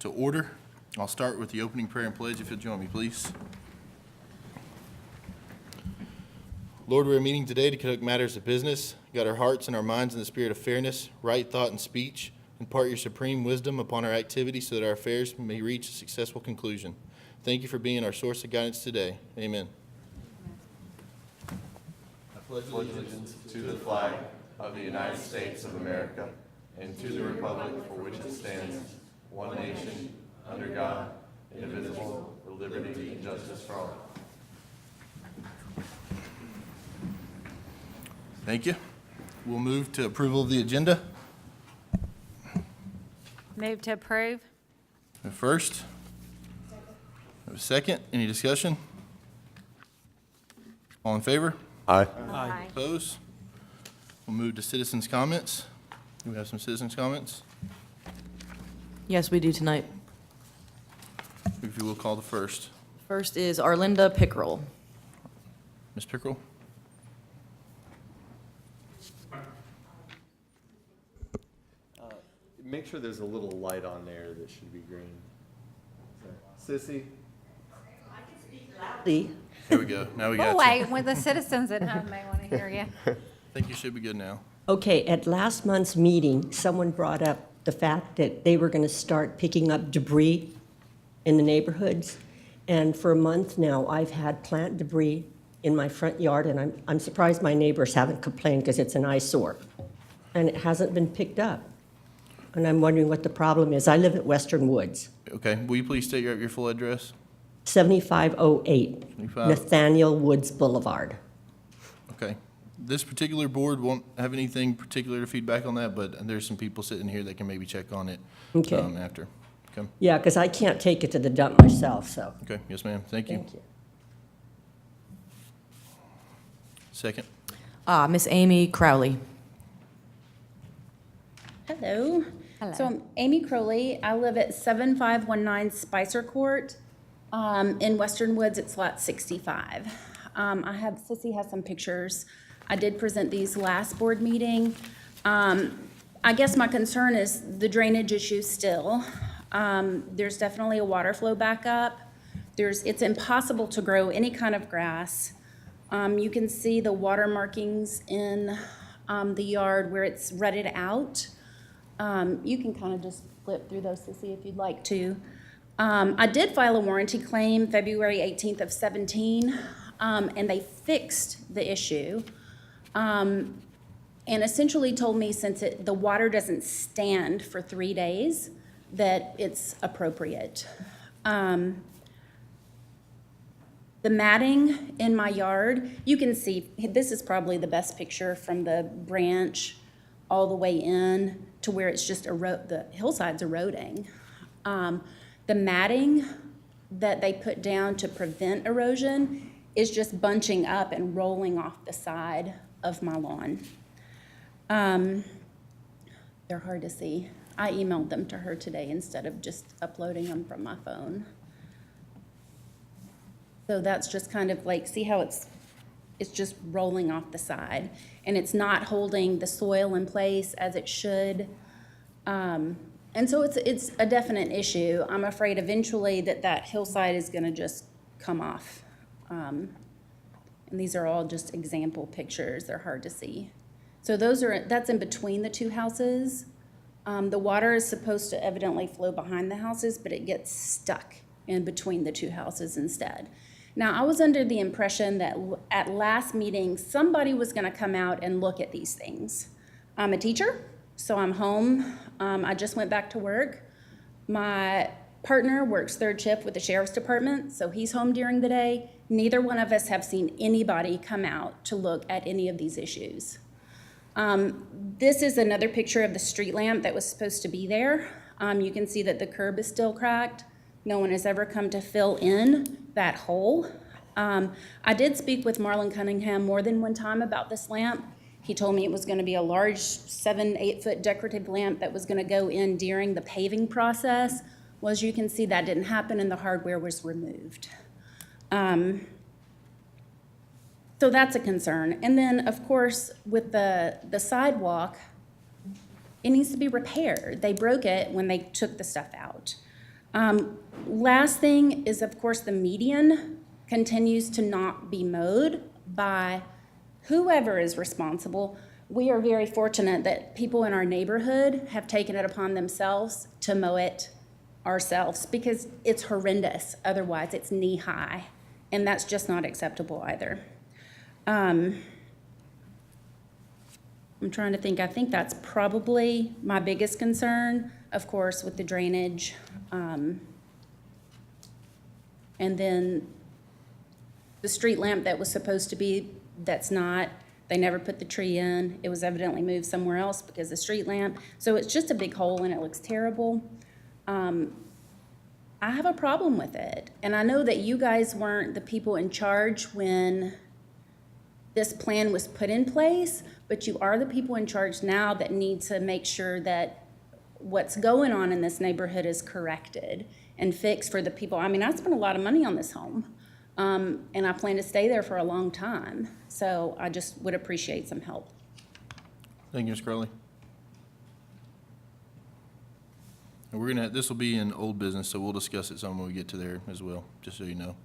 to order. I'll start with the opening prayer and pledge, if you'll join me, please. Lord, we are meeting today to conduct matters of business. Guide our hearts and our minds in the spirit of fairness, right thought, and speech. Impart your supreme wisdom upon our activities so that our affairs may reach a successful conclusion. Thank you for being our source of guidance today. Amen. I pledge allegiance to the flag of the United States of America and to the republic for which it stands, one nation, under God, indivisible, with liberty and justice for all. Thank you. We'll move to approval of the agenda. Move to approve. First. A second. Any discussion? All in favor? Aye. Aye. Opposed? We'll move to citizens' comments. Do we have some citizens' comments? Yes, we do tonight. If you will call the first. First is Arlinda Pickrell. Ms. Pickrell? Make sure there's a little light on there that should be green. Sissy? Here we go. Now we got Oh, you. wait, well, the citizens at home may want to hear you. I think you should be good now. Okay, at last month's meeting, someone brought up the fact that they were going to start picking up debris in the neighborhoods. And for a month now, I've had plant debris in my front yard, and I'm surprised my neighbors haven't complained because it's an eyesore. And it hasn't been picked up. And I'm wondering what the problem is. I live at Western Woods, Okay, will you please state your full address? 7508 75. Nathaniel Woods Boulevard. Okay. This particular board won't have anything particular to feedback on that, but there's some people sitting here that can maybe check on it Okay. after. Okay. Yeah, because I can't take it to the dump myself, so. Okay, yes, ma'am. Thank you. Thank you. Second. Miss Amy Crowley. Hello. Hello. So I'm Amy Crowley. I live at 7519 Spicer Court. In Western Woods, it's lot 65. Sissy has some pictures. I did present these last board meeting. I guess my concern is the drainage issue still. There's definitely a water flow backup. It's impossible to grow any kind of grass. You can see the water markings in the yard where it's rutted out. You can kind of just flip through those to see if you'd like to. I did file a warranty claim February 18th of 17, and they fixed the issue. And essentially told me since the water doesn't stand for 3 days, that it's appropriate. The matting in my yard, you can see, this is probably the best picture from the branch all the way in to where it's just the hillside's eroding. The matting that they put down to prevent erosion is just bunching up and rolling off the side of my lawn. They're hard to see. I emailed them to her today instead of just uploading them from my phone. So that's just kind of like, see how it's just rolling off the side, and it's not holding the soil in place as it should. And so it's a definite issue. I'm afraid eventually that hillside is gonna just come off. And these are all just example pictures. They're hard to see. So that's in between the two houses. The water is supposed to evidently flow behind the houses, but it gets stuck in between the two houses instead. Now, I was under the impression that at last meeting, somebody was gonna come out and look at these things. I'm a teacher, so I'm home. I just went back to work. My partner works third shift with the sheriff's department, so he's home during the day. Neither one of us have seen anybody come out to look at any of these issues. This is another picture of the street lamp that was supposed to be there. You can see that the curb is still cracked. No one has ever come to fill in that hole. I did speak with Marlon Cunningham more than one time about this lamp. He told me it was gonna be a large 7-8 foot decorative lamp that was gonna go in during the paving process. Well, as you can see, that didn't happen and the hardware was removed. So that's a concern. And then, of course, with the sidewalk, it needs to be repaired. They broke it when they took the stuff out. Last thing is, of course, the median continues to not be mowed by whoever is responsible. We are very fortunate that people in our neighborhood have taken it upon themselves to mow it ourselves because it's horrendous. Otherwise, it's knee-high, and that's just not acceptable either. I'm trying to think. I think that's probably my biggest concern, of course, with the drainage. And then the street lamp that was supposed to be, that's not, they never put the tree in. It was evidently moved somewhere else because the street lamp. So it's just a big hole and it looks terrible. I have a problem with it. And I know that you guys weren't the people in charge when this plan was put in place, but you are the people in charge now that need to make sure that what's going on in this neighborhood is corrected and fixed for the people. I mean, I spent a lot of money on this home, and I plan to stay there for a long time. So I just would appreciate some help. Thank you, Ms. Crowley. And we're gonna, this will be in old business, so we'll discuss it some when we get to there as well, just so you know.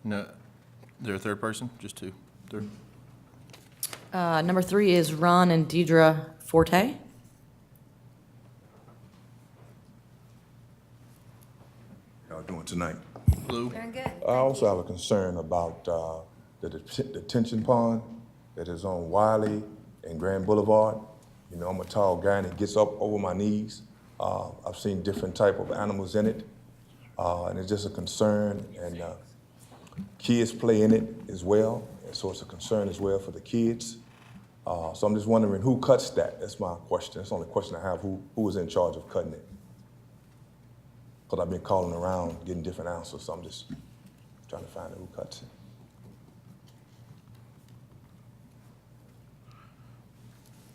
No, is there a third person? Just two? Third? Number 3 is Ron and Deidre Forte. Y'all doing tonight? Hello? Doing good. I also have a concern about the detention pond that is on Wiley and Grand Boulevard. You know, I'm a tall guy and it gets up over my knees. I've seen different type of animals in it, and it's just a concern. And kids play in it as well, and so it's a concern as well for the kids. So I'm just wondering who cuts that. That's my question. That's the only question I have. Who is in charge of cutting it? Because I've been calling around, getting different answers, so I'm just trying to find out who cuts it.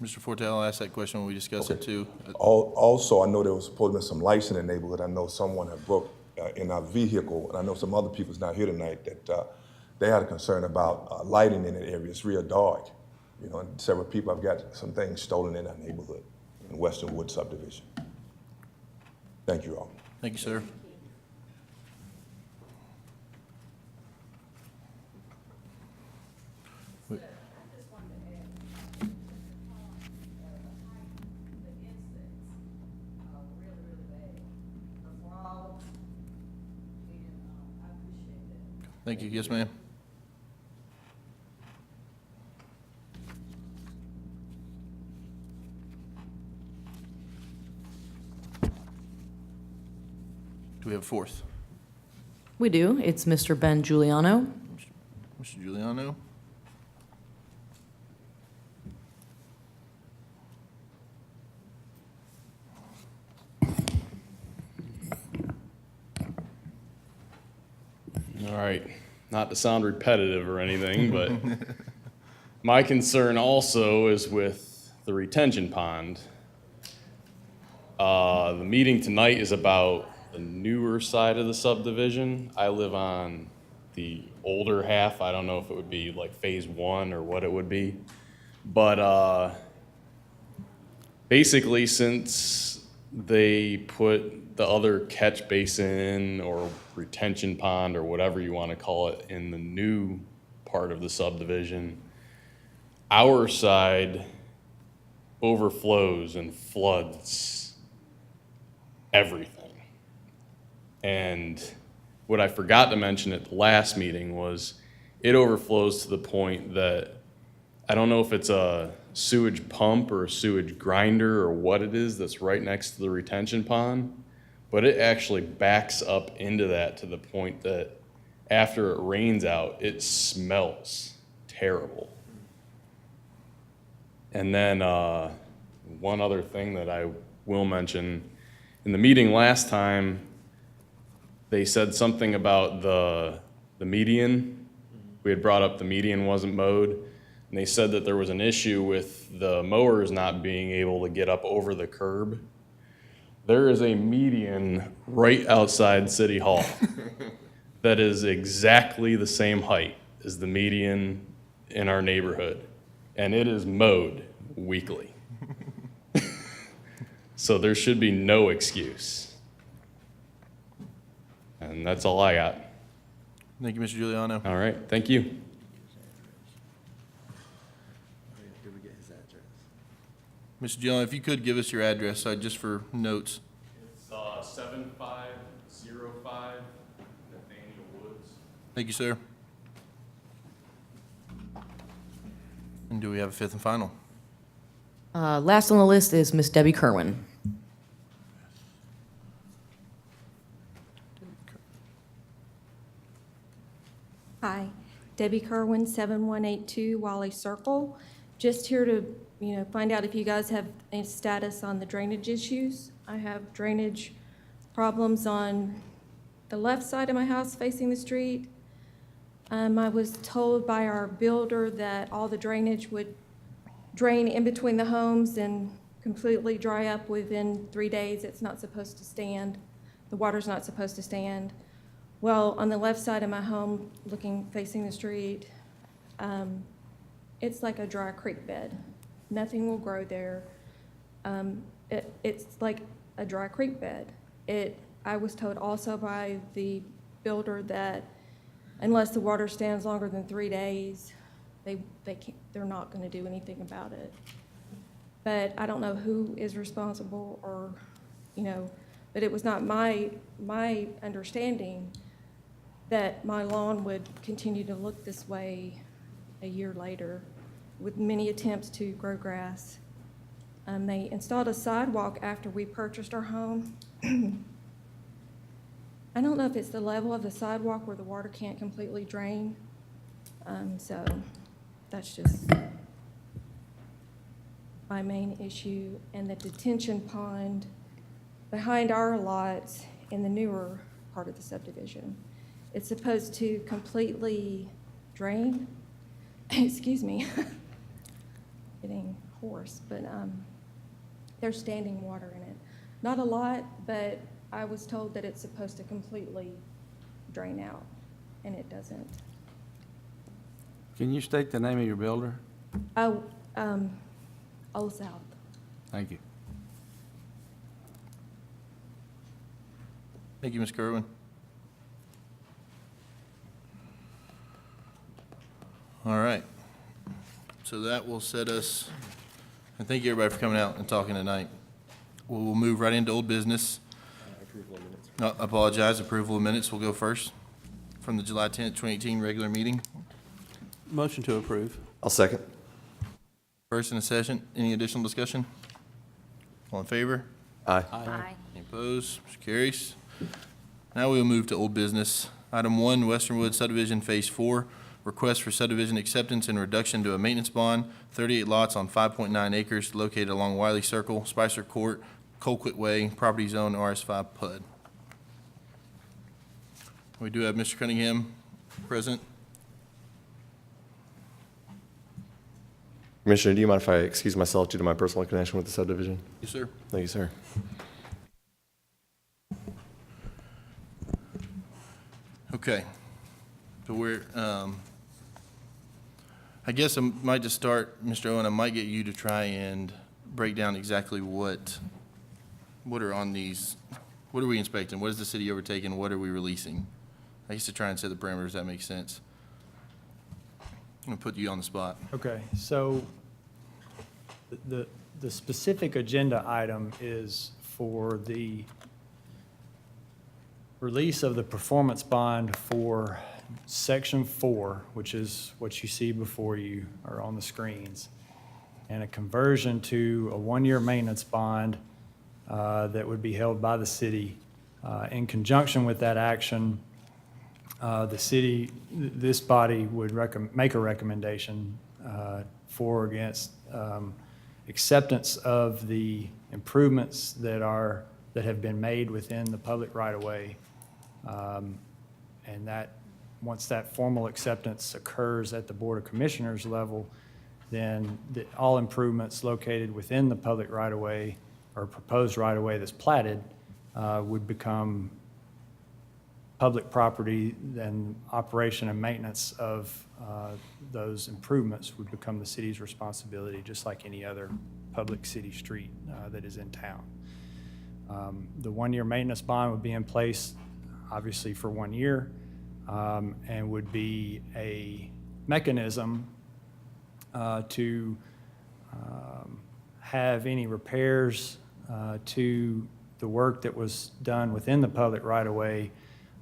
Mr. Forte, I'll ask that question when we discuss it too. Also, I know there was supposed to be some lights in the neighborhood. I know someone had broke in our vehicle, and I know some other people's not here tonight that they had a concern about lighting in that area. It's real dark, you know, and several people have got some things stolen in our neighborhood in Western Wood subdivision. Thank you all. Thank you, sir. Thank you. Yes, ma'am. Do we have a fourth? We do. It's Mr. Ben Giuliano. Mr. Giuliano? All right, not to sound repetitive or anything, but my concern also is with the retention pond. The meeting tonight is about the newer side of the subdivision. I live on the older half. I don't know if it would be like phase 1 or what it would be. But basically, since they put the other catch basin or retention pond or whatever you want to call it in the new part of the subdivision, our side overflows and floods everything. And what I forgot to mention at the last meeting was it overflows to the point that I don't know if it's a sewage pump or a sewage grinder or what it is that's right next to the retention pond, but it actually backs up into that to the point that after it rains out, it smells terrible. And then one other thing that I will mention, in the meeting last time, they said something about the median. We had brought up the median wasn't mowed, and they said that there was an issue with the mowers not being able to get up over the curb. There is a median right outside City Hall that is exactly the same height as the median in our neighborhood, and it is mowed weekly. So there should be no excuse. And that's all I got. Thank you, Mr. Giuliano. All right, thank you. Mr. Giuliano, if you could give us your address, just for notes. It's 7505 Nathaniel Woods. Thank you, sir. And do we have a fifth and final? Last on the list is Miss Debbie Kerwin. Hi, Debbie Kerwin, 7182 Wally Circle. Just here to, find out if you guys have any status on the drainage issues. I have drainage problems on the left side of my house facing the street. I was told by our builder that all the drainage would drain in between the homes and completely dry up within 3 days. It's not supposed to stand. The water's not supposed to stand. Well, on the left side of my home, facing the street, it's like a dry creek bed. Nothing will grow there. It's like a dry creek bed. I was told also by the builder that unless the water stands longer than 3 days, they're not going to do anything about it. But I don't know who is responsible or, but it was not my understanding that my lawn would continue to look this way a year later with many attempts to grow grass. They installed a sidewalk after we purchased our home. I don't know if it's the level of the sidewalk where the water can't completely drain. So that's just my main issue. And the detention pond behind our lots in the newer part of the subdivision. It's supposed to completely drain. Excuse me. Getting hoarse, but there's standing water in it. Not a lot, but I was told that it's supposed to completely drain out, and it doesn't. Can you state the name of your builder? Oh, Old South. Thank you. Thank you, Ms. Kerwin. All right. So that will set us, and thank you everybody for coming out and talking tonight. We'll move right into old business. I apologize, approval of minutes will go first from the July 10th, 2018 regular meeting. Motion to approve. I'll second. First in a session, any additional discussion? All in favor? Aye. Aye. Any opposed? Motion carries. Now we will move to old business. Item 1, Westernwood Subdivision Phase 4, request for subdivision acceptance and reduction to a maintenance bond, 38 lots on 5.9 acres located along Wiley Circle, Spicer Court, Colquitt Way, property zone RS5 PUD. We do have Mr. Cunningham present. Commissioner, do you mind if I excuse myself due to my personal connection with the subdivision? Yes, sir. Thank you, sir. Okay. So I guess I might just start, Mr. Owen, I might get you to try and break down exactly what are on these, what are we inspecting? What is the city overtaking? What are we releasing? I guess to try and set the parameters, that makes sense. I'm gonna put you on the spot. Okay, so the specific agenda item is for the release of the performance bond for Section 4, which is what you see before you or on the screens, and a conversion to a one-year maintenance bond that would be held by the city. In conjunction with that action, the city, this body would make a recommendation for or against acceptance of the improvements that have been made within the public right-of-way. And that, once that formal acceptance occurs at the Board of Commissioners level, then all improvements located within the public right-of-way or proposed right-of-way that's platted would become public property, then operation and maintenance of those improvements would become the city's responsibility, just like any other public city street that is in town. The one-year maintenance bond would be in place obviously for 1 year, and would be a mechanism to have any repairs to the work that was done within the public right-of-way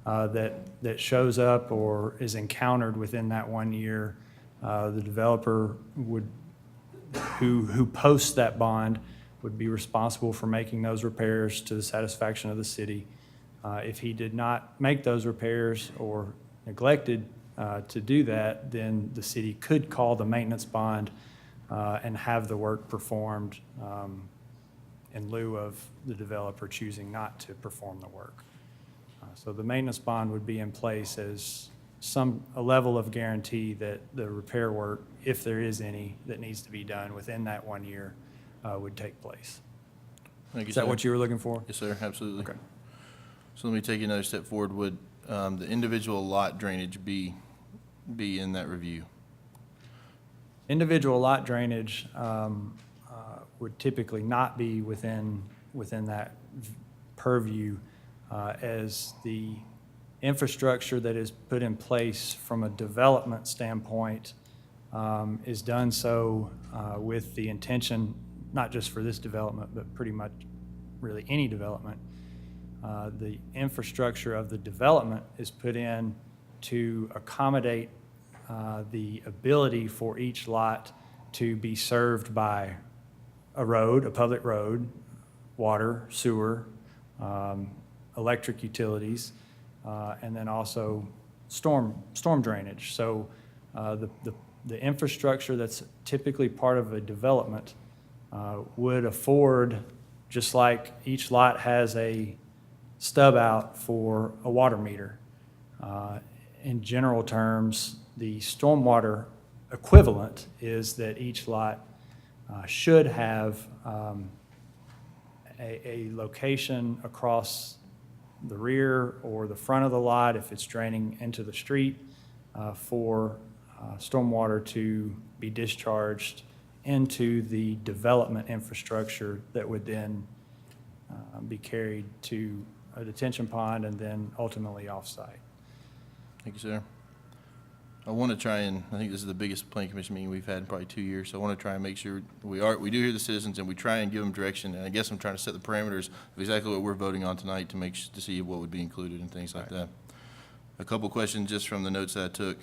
that shows up or is encountered within that 1 year. The developer would, who posts that bond, would be responsible for making those repairs to the satisfaction of the city. If he did not make those repairs or neglected to do that, then the city could call the maintenance bond and have the work performed in lieu of the developer choosing not to perform the work. So the maintenance bond would be in place as a level of guarantee that the repair work, if there is any, that needs to be done within that 1 year would take place. Thank you, Is that sir. what you were looking for? Yes, sir, absolutely. Okay. So let me take another step forward. Would the individual lot drainage be in that review? Individual lot drainage would typically not be within that purview as the infrastructure that is put in place from a development standpoint is done so with the intention, not just for this development, but pretty much really any development. The infrastructure of the development is put in to accommodate the ability for each lot to be served by a road, a public road, water, sewer, electric utilities, and then also storm drainage. So the infrastructure that's typically part of a development would afford, just like each lot has a stub out for a water meter. In general terms, the stormwater equivalent is that each lot should have a location across the rear or the front of the lot, if it's draining into the street, for stormwater to be discharged into the development infrastructure that would then be carried to a detention pond and then ultimately off-site. Thank you, sir. I want to try and, I think this is the biggest planning commission meeting we've had in probably 2 years, so I want to try and make sure we do hear the citizens and we try and give them direction, and I guess I'm trying to set the parameters of exactly what we're voting on tonight to see what would be included and things like that. A couple questions just from the notes that I took.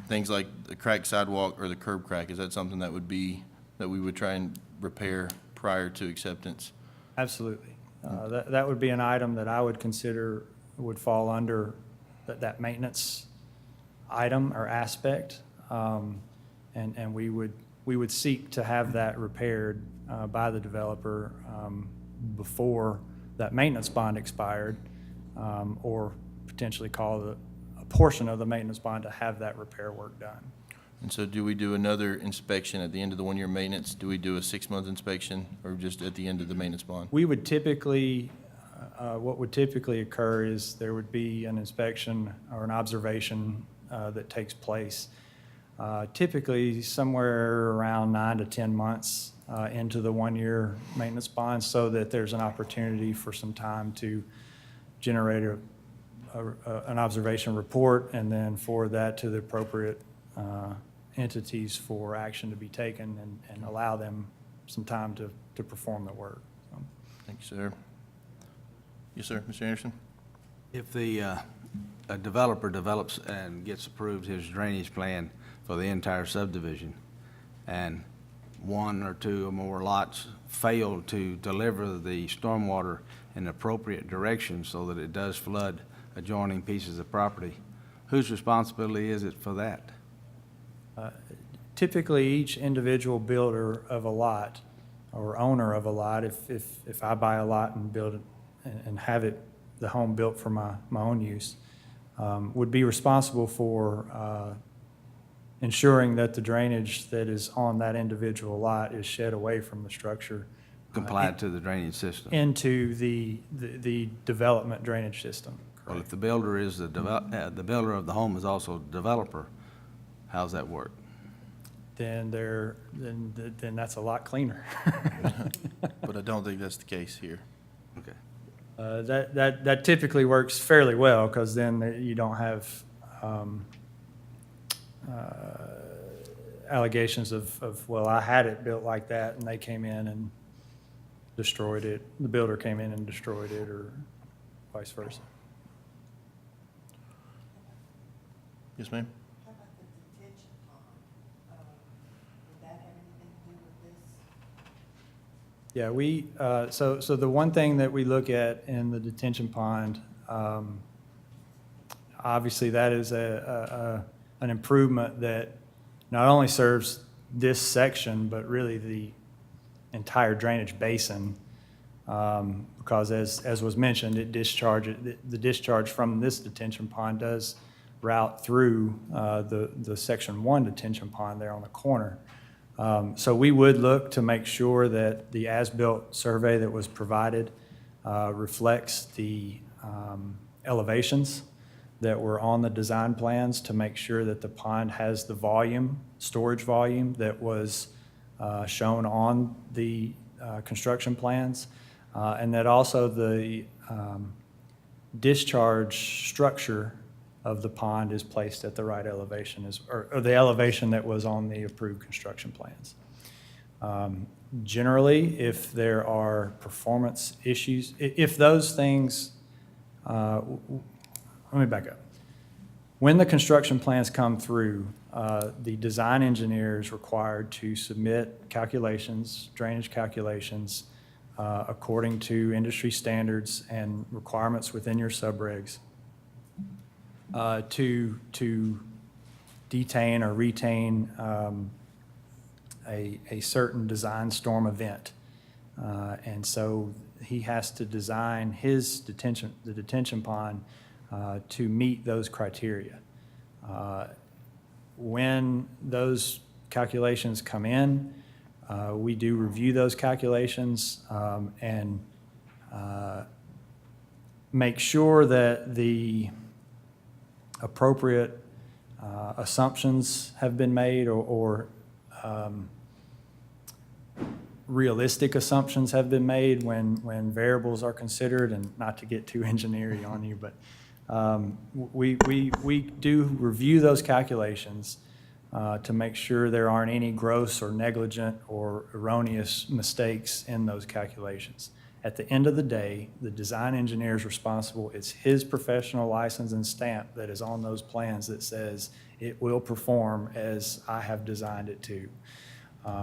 Things like the cracked sidewalk or the curb crack, is that something that we would try and repair prior to acceptance? Absolutely. That would be an item that I would consider would fall under that maintenance item or aspect. And we would seek to have that repaired by the developer before that maintenance bond expired, or potentially call a portion of the maintenance bond to have that repair work done. And so do we do another inspection at the end of the 1 year maintenance? Do we do a 6-month inspection or just at the end of the maintenance bond? We would typically, what would typically occur is there would be an inspection or an observation that takes place typically somewhere around 9 to 10 months into the 1 year maintenance bond, so that there's an opportunity for some time to generate an observation report and then forward that to the appropriate entities for action to be taken and allow them some time to perform the work. So. Thank you, sir. Yes, sir, Mr. Anderson? If a developer develops and gets approved his drainage plan for the entire subdivision, and 1 or 2 or more lots fail to deliver the stormwater in the appropriate direction so that it does flood adjoining pieces of property, whose responsibility is it for that? Typically, each individual builder of a lot or owner of a lot, if I buy a lot and build it and have the home built for my own use, would be responsible for ensuring that the drainage that is on that individual lot is shed away from the structure. Compliant to the drainage system? Into the development drainage system. Well, if the builder is the builder of the home is also a developer, how's that work? Then that's a lot cleaner. But I don't think that's the case here. Okay. That typically works fairly well, because then you don't have allegations of, well, I had it built like that, and they came in and destroyed it. The builder came in and destroyed it, or vice versa. Yes, ma'am? How about the detention pond? Would that have anything to do with this? Yeah, so the one thing that we look at in the detention pond, obviously that is an improvement that not only serves this section, but really the entire drainage basin. Because as was mentioned, the discharge from this detention pond does route through the section 1 detention pond there on the corner. So we would look to make sure that the as-built survey that was provided reflects the elevations that were on the design plans, to make sure that the pond has the volume, storage volume, that was shown on the construction plans, and that also the discharge structure of the pond is placed at the right elevation, or the elevation that was on the approved construction plans. Generally, if there are performance issues, if those things, let me back up. When the construction plans come through, the design engineer is required to submit calculations, drainage calculations, according to industry standards and requirements within your subregs, to detain or retain a certain design storm event. And so he has to design the detention pond to meet those criteria. When those calculations come in, we do review those calculations and make sure that the appropriate assumptions have been made, or realistic assumptions have been made when variables are considered. And not to get too engineering on you, but we do review those calculations to make sure there aren't any gross or negligent or erroneous mistakes in those calculations. At the end of the day, the design engineer is responsible. It's his professional license and stamp that is on those plans that says it will perform as I have designed it to,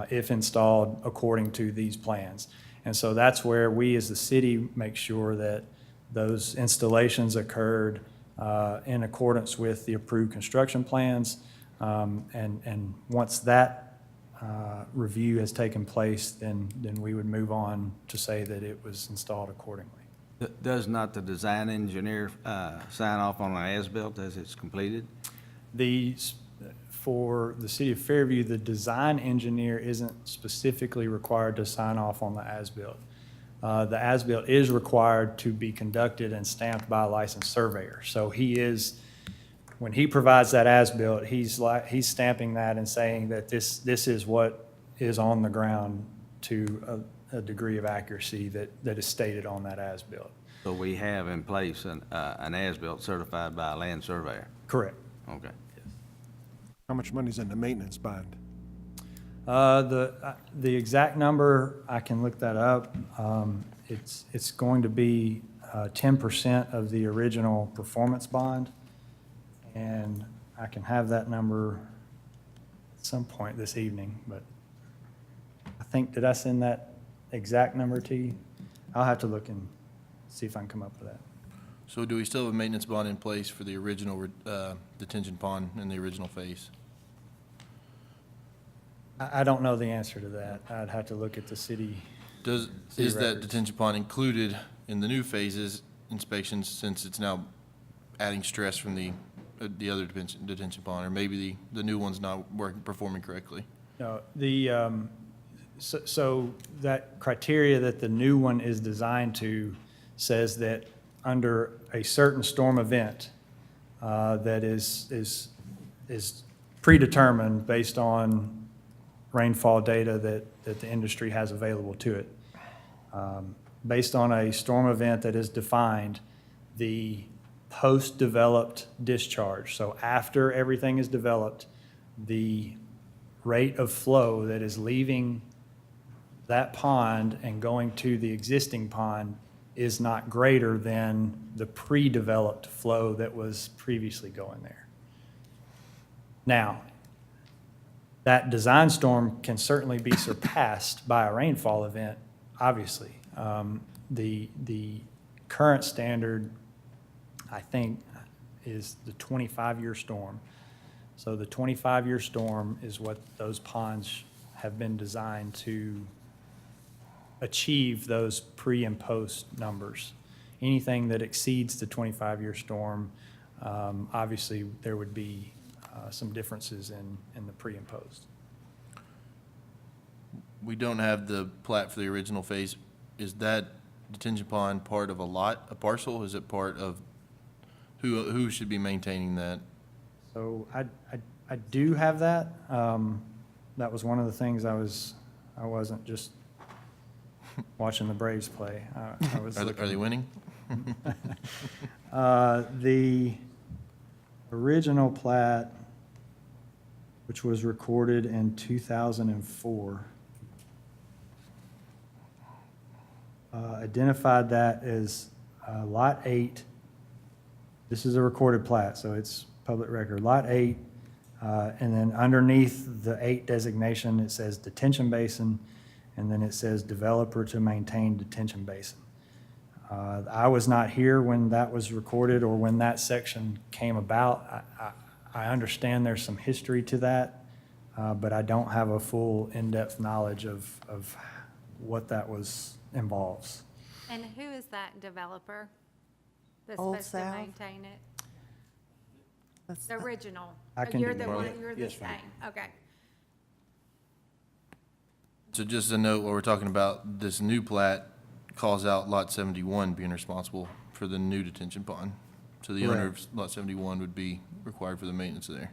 if installed according to these plans. And so that's where we as the city make sure that those installations occurred in accordance with the approved construction plans. And once that review has taken place, then we would move on to say that it was installed accordingly. Does not the design engineer sign off on an as-built as it's completed? For the city of Fairview, the design engineer isn't specifically required to sign off on the as-built. The as-built is required to be conducted and stamped by a licensed surveyor. So when he provides that as-built, he's stamping that and saying that this is what is on the ground to a degree of accuracy that is stated on that as-built. So we have in place an as-built certified by a land surveyor? Correct. Okay. How much money's in the maintenance bond? The exact number, I can look that up. It's going to be 10% of the original performance bond. And I can have that number at some point this evening, but I think, did I send that exact number to you? I'll have to look and see if I can come up with that. So do we still have a maintenance bond in place for the original detention pond in the original phase? I don't know the answer to that. I'd have to look at the city. Is that detention pond included in the new phases inspections, since it's now adding stress from the other detention pond, or maybe the new one's not performing correctly? No, so that criteria that the new one is designed to says that under a certain storm event that is predetermined based on rainfall data that the industry has available to it, based on a storm event that is defined, the post-developed discharge. So after everything is developed, the rate of flow that is leaving that pond and going to the existing pond is not greater than the pre-developed flow that was previously going there. Now, that design storm can certainly be surpassed by a rainfall event, obviously. The current standard, I think, is the 25-year storm. So the 25-year storm is what those ponds have been designed to achieve those pre and post numbers. Anything that exceeds the 25-year storm, obviously there would be some differences in the pre and post. We don't have the plat for the original phase. Is that detention pond part of a lot, a parcel? Is it part of, who should be maintaining that? So I do have that. That was one of the things I wasn't just watching the Braves play. I was Are they winning? The original plat, which was recorded in 2004, identified that as Lot 8. This is a recorded plat, so it's public record. Lot 8, and then underneath the 8 designation, it says detention basin, and then it says developer to maintain detention basin. I was not here when that was recorded or when that section came about. I understand there's some history to that, but I don't have a full in-depth knowledge of what that involves. And who is that developer that's Old supposed to South? maintain it? That's- The original? I can You're do the that. one, you're the Yes, ma'am. same, okay. So just a note, while we're talking about this new plat, calls out Lot 71 being responsible for the new detention pond. So the owner of Lot 71 would be required for the maintenance there.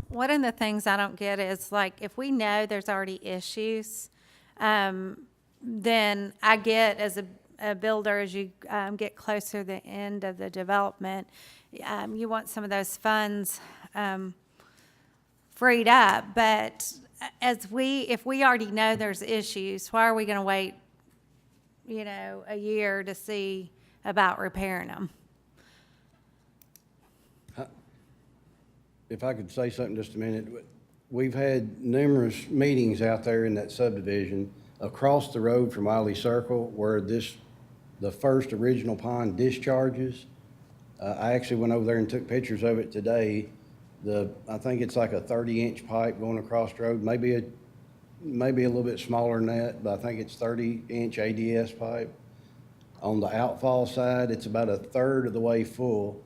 One of the things I don't get is, like, if we know there's already issues, then I get as a builder, as you get closer to the end of the development, you want some of those funds freed up. But if we already know there's issues, why are we going to wait, a year to see about repairing them? If I could say something just a minute, we've had numerous meetings out there in that subdivision across the road from Wiley Circle where the first original pond discharges. I actually went over there and took pictures of it today. I think it's like a 30-inch pipe going across the road, maybe a little bit smaller than that, but I think it's 30-inch ADS pipe. On the outfall side, it's about a third of the way full.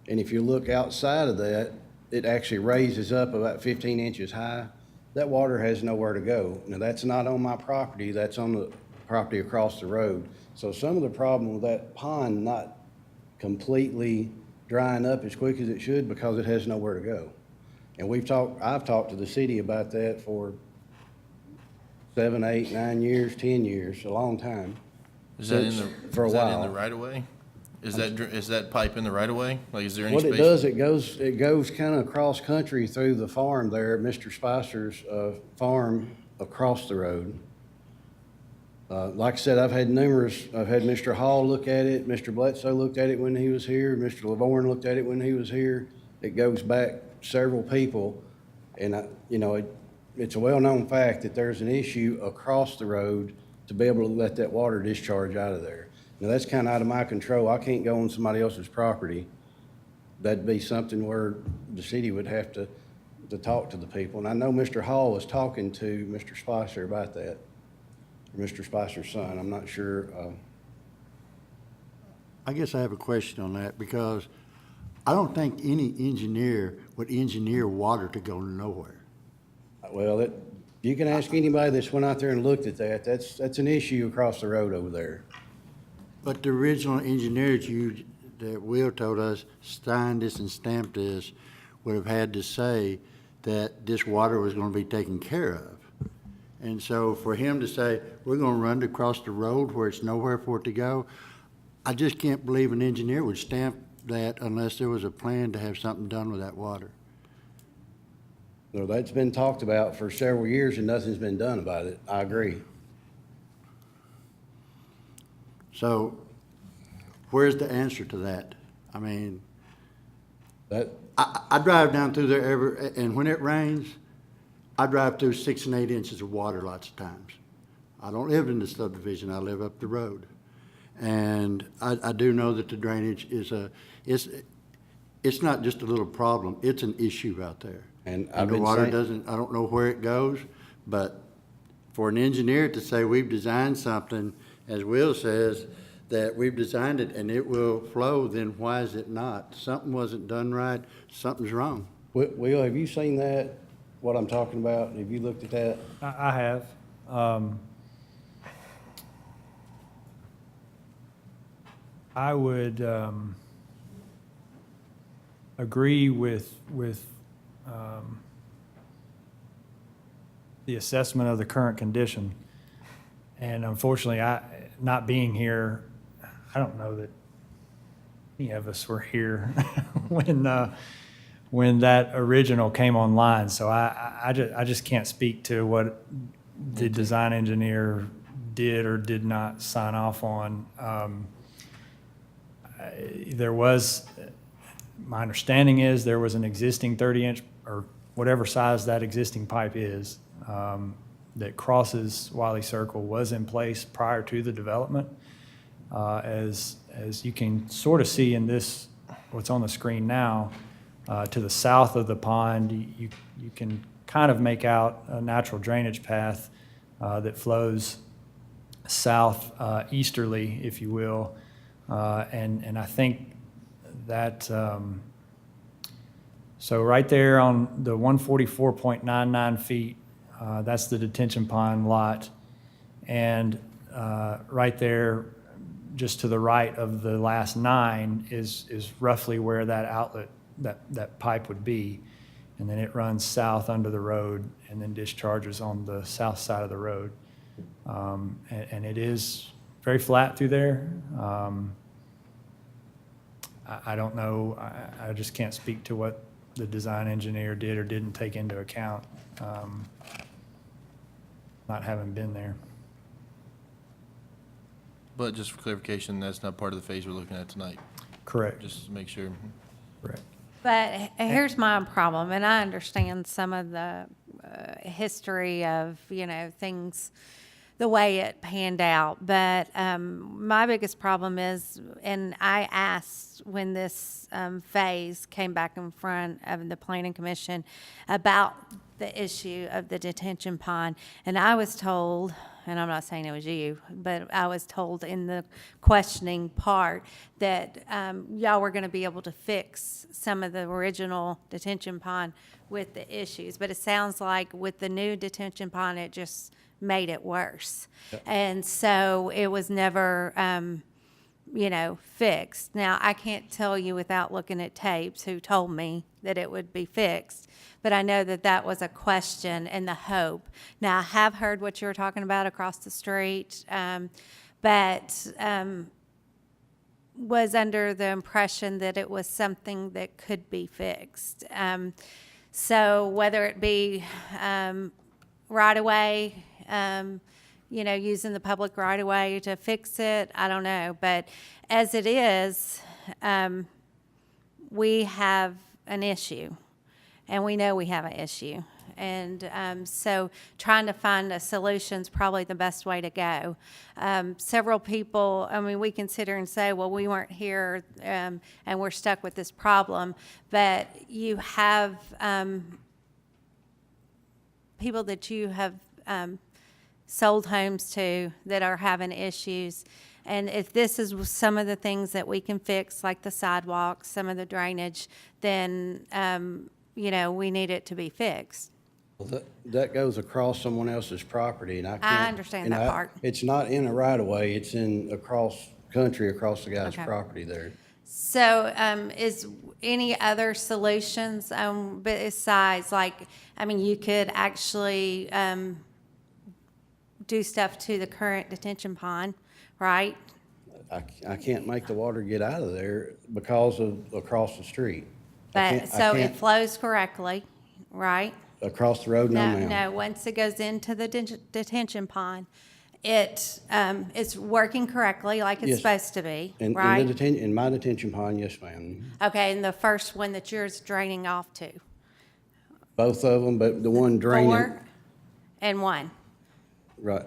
And if you look outside of that, it actually raises up about 15 inches high. That water has nowhere to go. Now, that's not on my property, that's on the property across the road. So some of the problem with that pond not completely drying up as quick as it should because it has nowhere to go. And I've talked to the city about that for 7, 8, 9 years, 10 years, a long time. Is that in For a is that in while. the right of way? Is that pipe in the right of way? Like, is there any What space? it does, it goes kind of cross country through the farm there, Mr. Spicer's farm across the road. Like I said, I've had Mr. Hall look at it, Mr. Bledsoe looked at it when he was here, Mr. Lavorne looked at it when he was here. It goes back several people, and it's a well-known fact that there's an issue across the road to be able to let that water discharge out of there. Now, that's kind of out of my control. I can't go on somebody else's property. That'd be something where the city would have to talk to the people. And I know Mr. Hall was talking to Mr. Spicer about that, Mr. Spicer's son. I'm not sure. I guess I have a question on that because I don't think any engineer would engineer water to go nowhere. Well, you can ask anybody that's went out there and looked at that. That's an issue across the road over there. But the original engineer that Will told us signed this and stamped this would have had to say that this water was going to be taken care of. And so for him to say, we're gonna run it across the road where it's nowhere for it to go, I just can't believe an engineer would stamp that unless there was a plan to have something done with that water. So that's been talked about for several years and nothing's been done about it. I agree. So where's the answer to that? I mean, I drive down through there and when it rains, I drive through 6 and 8 inches of water lots of times. I don't live in the subdivision, I live up the road. And I do know that the drainage is it's not just a little problem, it's an issue out there. And And the water doesn't, I don't know where it goes, but for an engineer to say we've designed something, as Will says, that we've designed it and it will flow, then why is it not? Something wasn't done right, something's wrong. Will, have you seen that, what I'm talking about? Have you looked at that? I have. I would agree with the assessment of the current condition. And unfortunately, not being here, I don't know that any of us were here when that original came online. So I just can't speak to what the design engineer did or did not sign off on. There was, my understanding is there was an existing 30-inch or whatever size that existing pipe is that crosses Wiley Circle was in place prior to the development. As you can sort of see in this, what's on the screen now, to the south of the pond, you can kind of make out a natural drainage path that flows south easterly, if you will. And I think that, so right there on the 144.99 feet, that's the detention pond lot. And right there, just to the right of the last 9 is roughly where that outlet, that pipe would be. And then it runs south under the road and then discharges on the south side of the road. And it is very flat through there. I don't know, I just can't speak to what the design engineer did or didn't take into account, not having been there. But just for clarification, that's not part of the phase we're looking at tonight. Correct. Just to make sure. Correct. But here's my problem, and I understand some of the history of, things, the way it panned out. But my biggest problem is, and I asked when this phase came back in front of the Planning Commission about the issue of the detention pond, and I was told, and I'm not saying it was you, but I was told in the questioning part that y'all were going to be able to fix some of the original detention pond with the issues. But it sounds like with the new detention pond, it just made it worse. Yep. And so it was never, fixed. Now, I can't tell you without looking at tapes who told me that it would be fixed, but I know that that was a question and the hope. Now, I have heard what you were talking about across the street, but was under the impression that it was something that could be fixed. So whether it be right away, using the public right away to fix it, I don't know. But as it is, we have an issue, and we know we have an issue. And so trying to find a solution is probably the best way to go. Several people, we can sit here and say, well, we weren't here and we're stuck with this problem. But you have people that you have sold homes to that are having issues. And if this is some of the things that we can fix, like the sidewalks, some of the drainage, then, we need it to be fixed. Well, that goes across someone else's property, and I can't. I understand that part. It's not in a right-of-way, it's in across country, across the guy's Okay. property there. So is any other solutions besides, you could actually do stuff to the current detention pond, right? I can't make the water get out of there because of across the street. But, so it can't- flows correctly, right? Across the road, no, No, ma'am. no, once it goes into the detention pond, it's working correctly like it's Yes. supposed to be, In right? in my detention pond, yes, ma'am. Okay, and the first one that yours draining off to? Both of them, but the one draining, 4 and 1. right.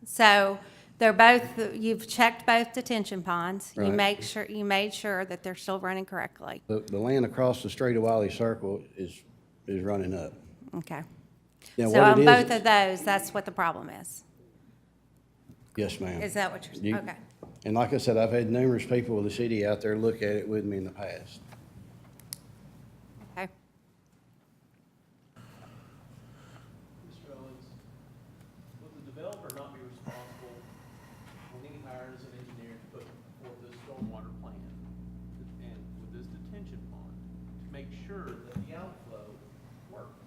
So they're both, you've checked both detention ponds. You Right. made sure that they're still running correctly. The land across the street of Wiley Circle is running up. Okay. Now, So what on it both is, of those, that's what the problem is. yes, ma'am. Is that what you're, You- okay. And like I said, I've had numerous people with the city out there look at it with me in the past. Okay. Mr. Owens, would the developer not be responsible when he hires an engineer to put forth this stormwater plan and with this detention pond to make sure that the outflow works?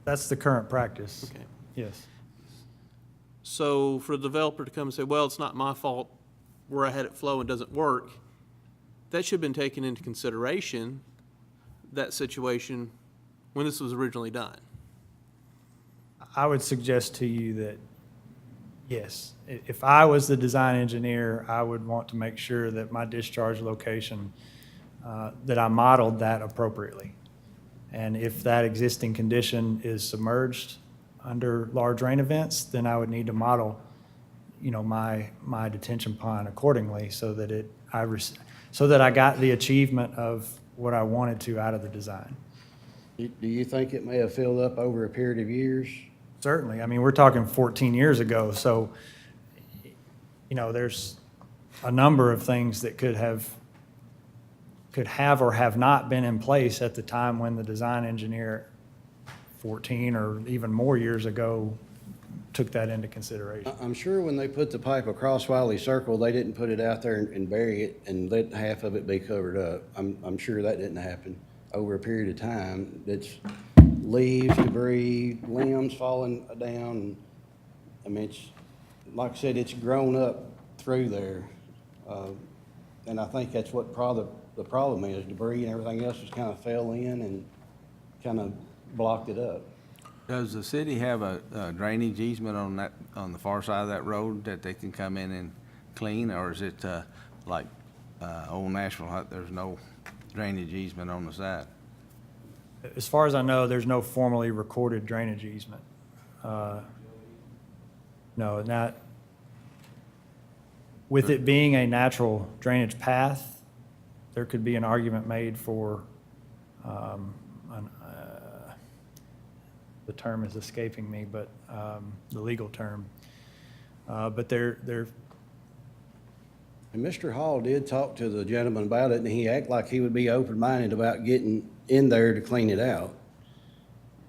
That's the current practice. Okay. Yes. So for the developer to come and say, well, it's not my fault where I had it flow and doesn't work, that should have been taken into consideration, that situation, when this was originally done. I would suggest to you that, yes, if I was the design engineer, I would want to make sure that my discharge location, that I modeled that appropriately. And if that existing condition is submerged under large rain events, then I would need to model, my detention pond accordingly so that so that I got the achievement of what I wanted to out of the design. Do you think it may have filled up over a period of years? Certainly. I mean, we're talking 14 years ago, so, there's a number of things that could have or have not been in place at the time when the design engineer 14 or even more years ago took that into consideration. I'm sure when they put the pipe across Wiley Circle, they didn't put it out there and bury it and let half of it be covered up. I'm sure that didn't happen over a period of time. It's leaves, debris, limbs falling down. I mean, it's, like I said, it's grown up through there. And I think that's what the problem is. Debris and everything else just kind of fell in and kind of blocked it up. Does the city have a drainage easement on the far side of that road that they can come in and clean, or is it like Old Nashville Hut, there's no drainage easement on the side? As far as I know, there's no formally recorded drainage easement. No, not, with it being a natural drainage path, there could be an argument made for, the term is escaping me, but the legal term. But they're And Mr. Hall did talk to the gentleman about it, and he acted like he would be open-minded about getting in there to clean it out,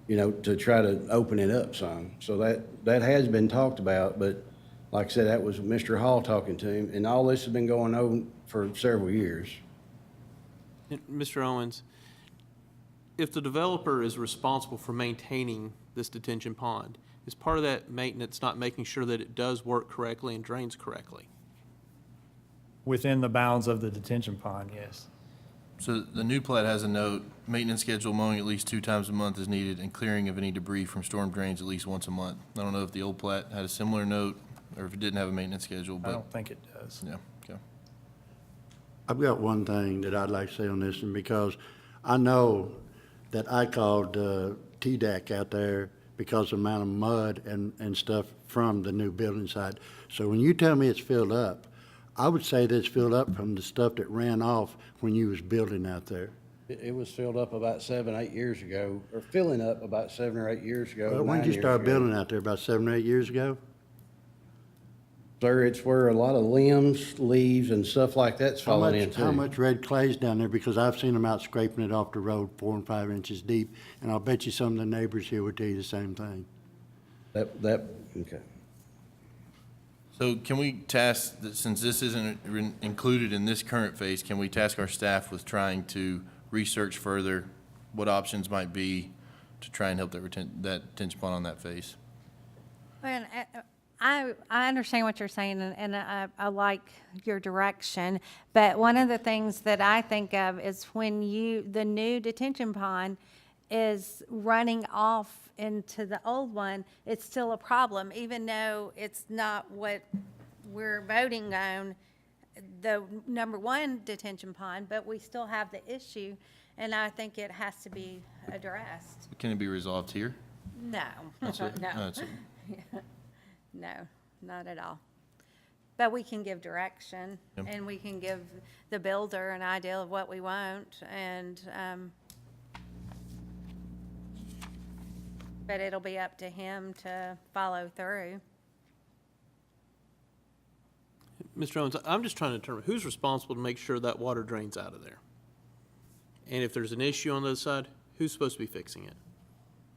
to try to open it up some. So that has been talked about, but like I said, that was Mr. Hall talking to him, and all this has been going on for several years. Mr. Owens, if the developer is responsible for maintaining this detention pond, is part of that maintenance not making sure that it does work correctly and drains correctly? within the bounds of the detention pond, yes. So the new plat has a note, maintenance schedule, mowing at least 2 times a month is needed, and clearing of any debris from storm drains at least once a month. I don't know if the old plat had a similar note, or if it didn't have a maintenance schedule, I but, don't think it does. yeah, okay. I've got one thing that I'd like to say on this, and because I know that I called TDAC out there because of the amount of mud and stuff from the new building site. So when you tell me it's filled up, I would say that it's filled up from the stuff that ran off when you was building out there. It was filled up about 7, 8 years ago, or filling up about 7 or 8 years ago. When 9 did you years start ago. building out there, about 7 or 8 years ago? Sir, it's where a lot of limbs, leaves, and stuff like that's falling into. How much red clay's down there? Because I've seen them out scraping it off the road 4 and 5 inches deep, and I'll bet you some of the neighbors here would tell you the same thing. Okay. So can we task, since this isn't included in this current phase, can we task our staff with trying to research further what options might be to try and help that detention pond on that face. And I understand what you're saying, and I like your direction. But one of the things that I think of is when the new detention pond is running off into the old one, it's still a problem, even though it's not what we're voting on, the number one detention pond, but we still have the issue, and I think it has to be addressed. Can it be resolved here? No, That's it? no. That's it. No, not at all. But we can give direction, Yep. and we can give the builder an idea of what we want, and, but it'll be up to him to follow through. Mr. Owens, I'm just trying to determine who's responsible to make sure that water drains out of there? And if there's an issue on the other side, who's supposed to be fixing it?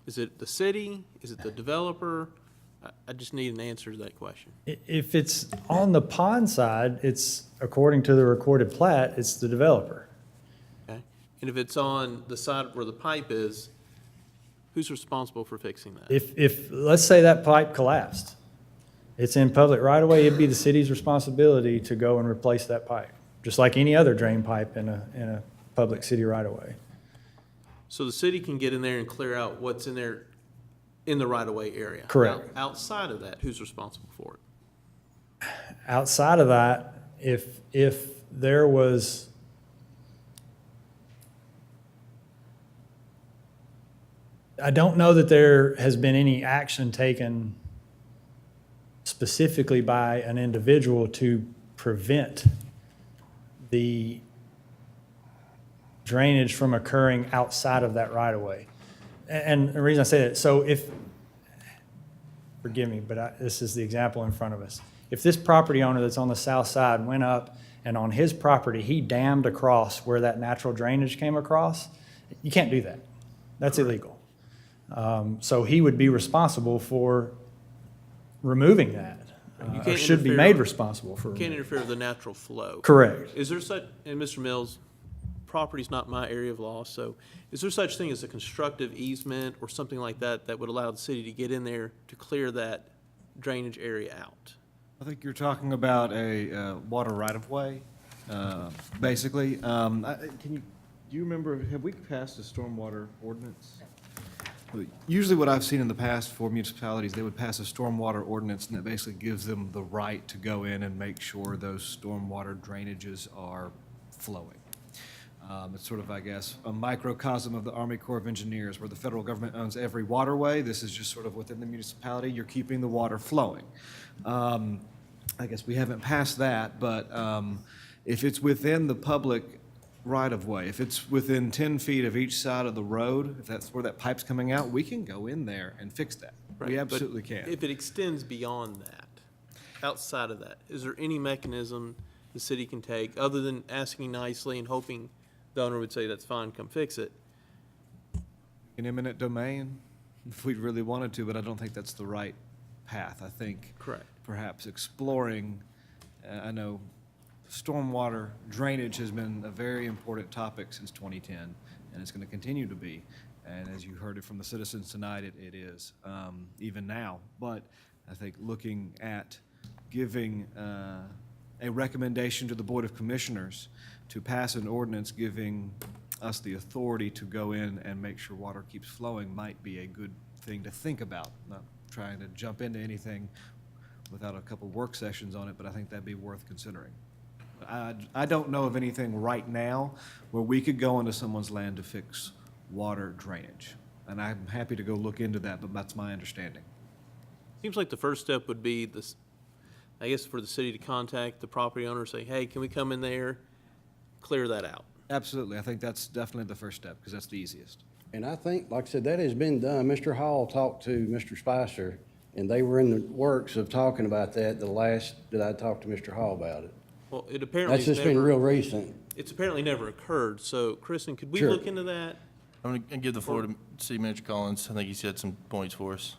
Is it the city? Is it the developer? I just need an answer to that question. If it's on the pond side, it's, according to the recorded plat, it's the developer. Okay? And if it's on the side where the pipe is, who's responsible for fixing that? If, let's say that pipe collapsed, it's in public right of way, it'd be the city's responsibility to go and replace that pipe, just like any other drain pipe in a public city right of way. So the city can get in there and clear out what's in there in the right-of-way area? Correct. Outside of that, who's responsible for it? Outside of that, if there was, I don't know that there has been any action taken specifically by an individual to prevent the drainage from occurring outside of that right of way. And the reason I say that, so if, forgive me, but this is the example in front of us. If this property owner that's on the south side went up and on his property, he dammed across where that natural drainage came across, you can't do that. That's illegal. So he would be responsible for removing that, You or can't should be interfere- made responsible for You removing can't it. interfere with the natural flow. Correct. Is there such, and Mr. Mills, property's not my area of law, so is there such thing as a constructive easement or something like that that would allow the city to get in there to clear that drainage area out? I think you're talking about a water right-of-way, basically. Do you remember, have we passed a stormwater ordinance? Usually what I've seen in the past for municipalities, they would pass a stormwater ordinance, and that basically gives them the right to go in and make sure those stormwater drainages are flowing. It's sort of, I guess, a microcosm of the Army Corps of Engineers, where the federal government owns every waterway. This is just sort of within the municipality. You're keeping the water flowing. I guess we haven't passed that, but if it's within the public right-of-way, if it's within 10 feet of each side of the road, if that's where that pipe's coming out, we can go in there and fix that. Right, We but absolutely can. If it extends beyond that, outside of that, is there any mechanism the city can take, other than asking nicely and hoping the owner would say, that's fine, come fix it? An eminent domain, if we really wanted to, but I don't think that's the right path. I think Correct. perhaps exploring, I know stormwater drainage has been a very important topic since 2010, and it's going to continue to be. And as you heard it from the citizens tonight, it is, even now. But I think looking at giving a recommendation to the Board of Commissioners to pass an ordinance giving us the authority to go in and make sure water keeps flowing might be a good thing to think about. Not trying to jump into anything without a couple work sessions on it, but I think that'd be worth considering. I don't know of anything right now where we could go into someone's land to fix water drainage. And I'm happy to go look into that, but that's my understanding. Seems like the first step would be this, I guess, for the city to contact the property owner, say, hey, can we come in there, clear that out? Absolutely. I think that's definitely the first step, because that's the easiest. And I think, like I said, that has been done. Mr. Hall talked to Mr. Spicer, and they were in the works of talking about that the last that I talked to Mr. Hall about it. Well, it apparently That's just been real recent. It's apparently never occurred, so Kristen, could we Sure. look into that? I'm going to give the floor to City Manager Collins. I think he's got some points for us.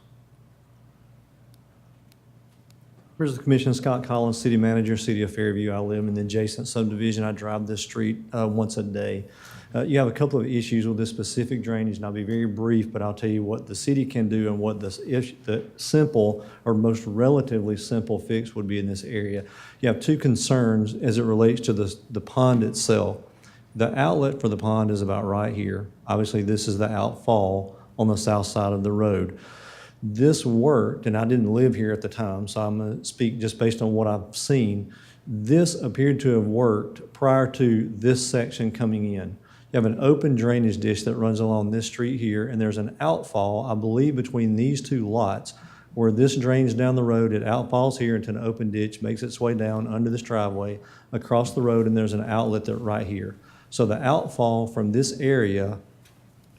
Members of the Commission, Scott Collins, City Manager, City of Fairview. I live in the adjacent subdivision. I drive this street once a day. You have a couple of issues with this specific drainage, and I'll be very brief, but I'll tell you what the city can do and what the simple or most relatively simple fix would be in this area. You have two concerns as it relates to the pond itself. The outlet for the pond is about right here. Obviously, this is the outfall on the south side of the road. This worked, and I didn't live here at the time, so I'm going to speak just based on what I've seen. This appeared to have worked prior to this section coming in. You have an open drainage ditch that runs along this street here, and there's an outfall, I believe, between these two lots where this drains down the road. It outfalls here into an open ditch, makes its way down under this driveway, across the road, and there's an outlet that right here. So the outfall from this area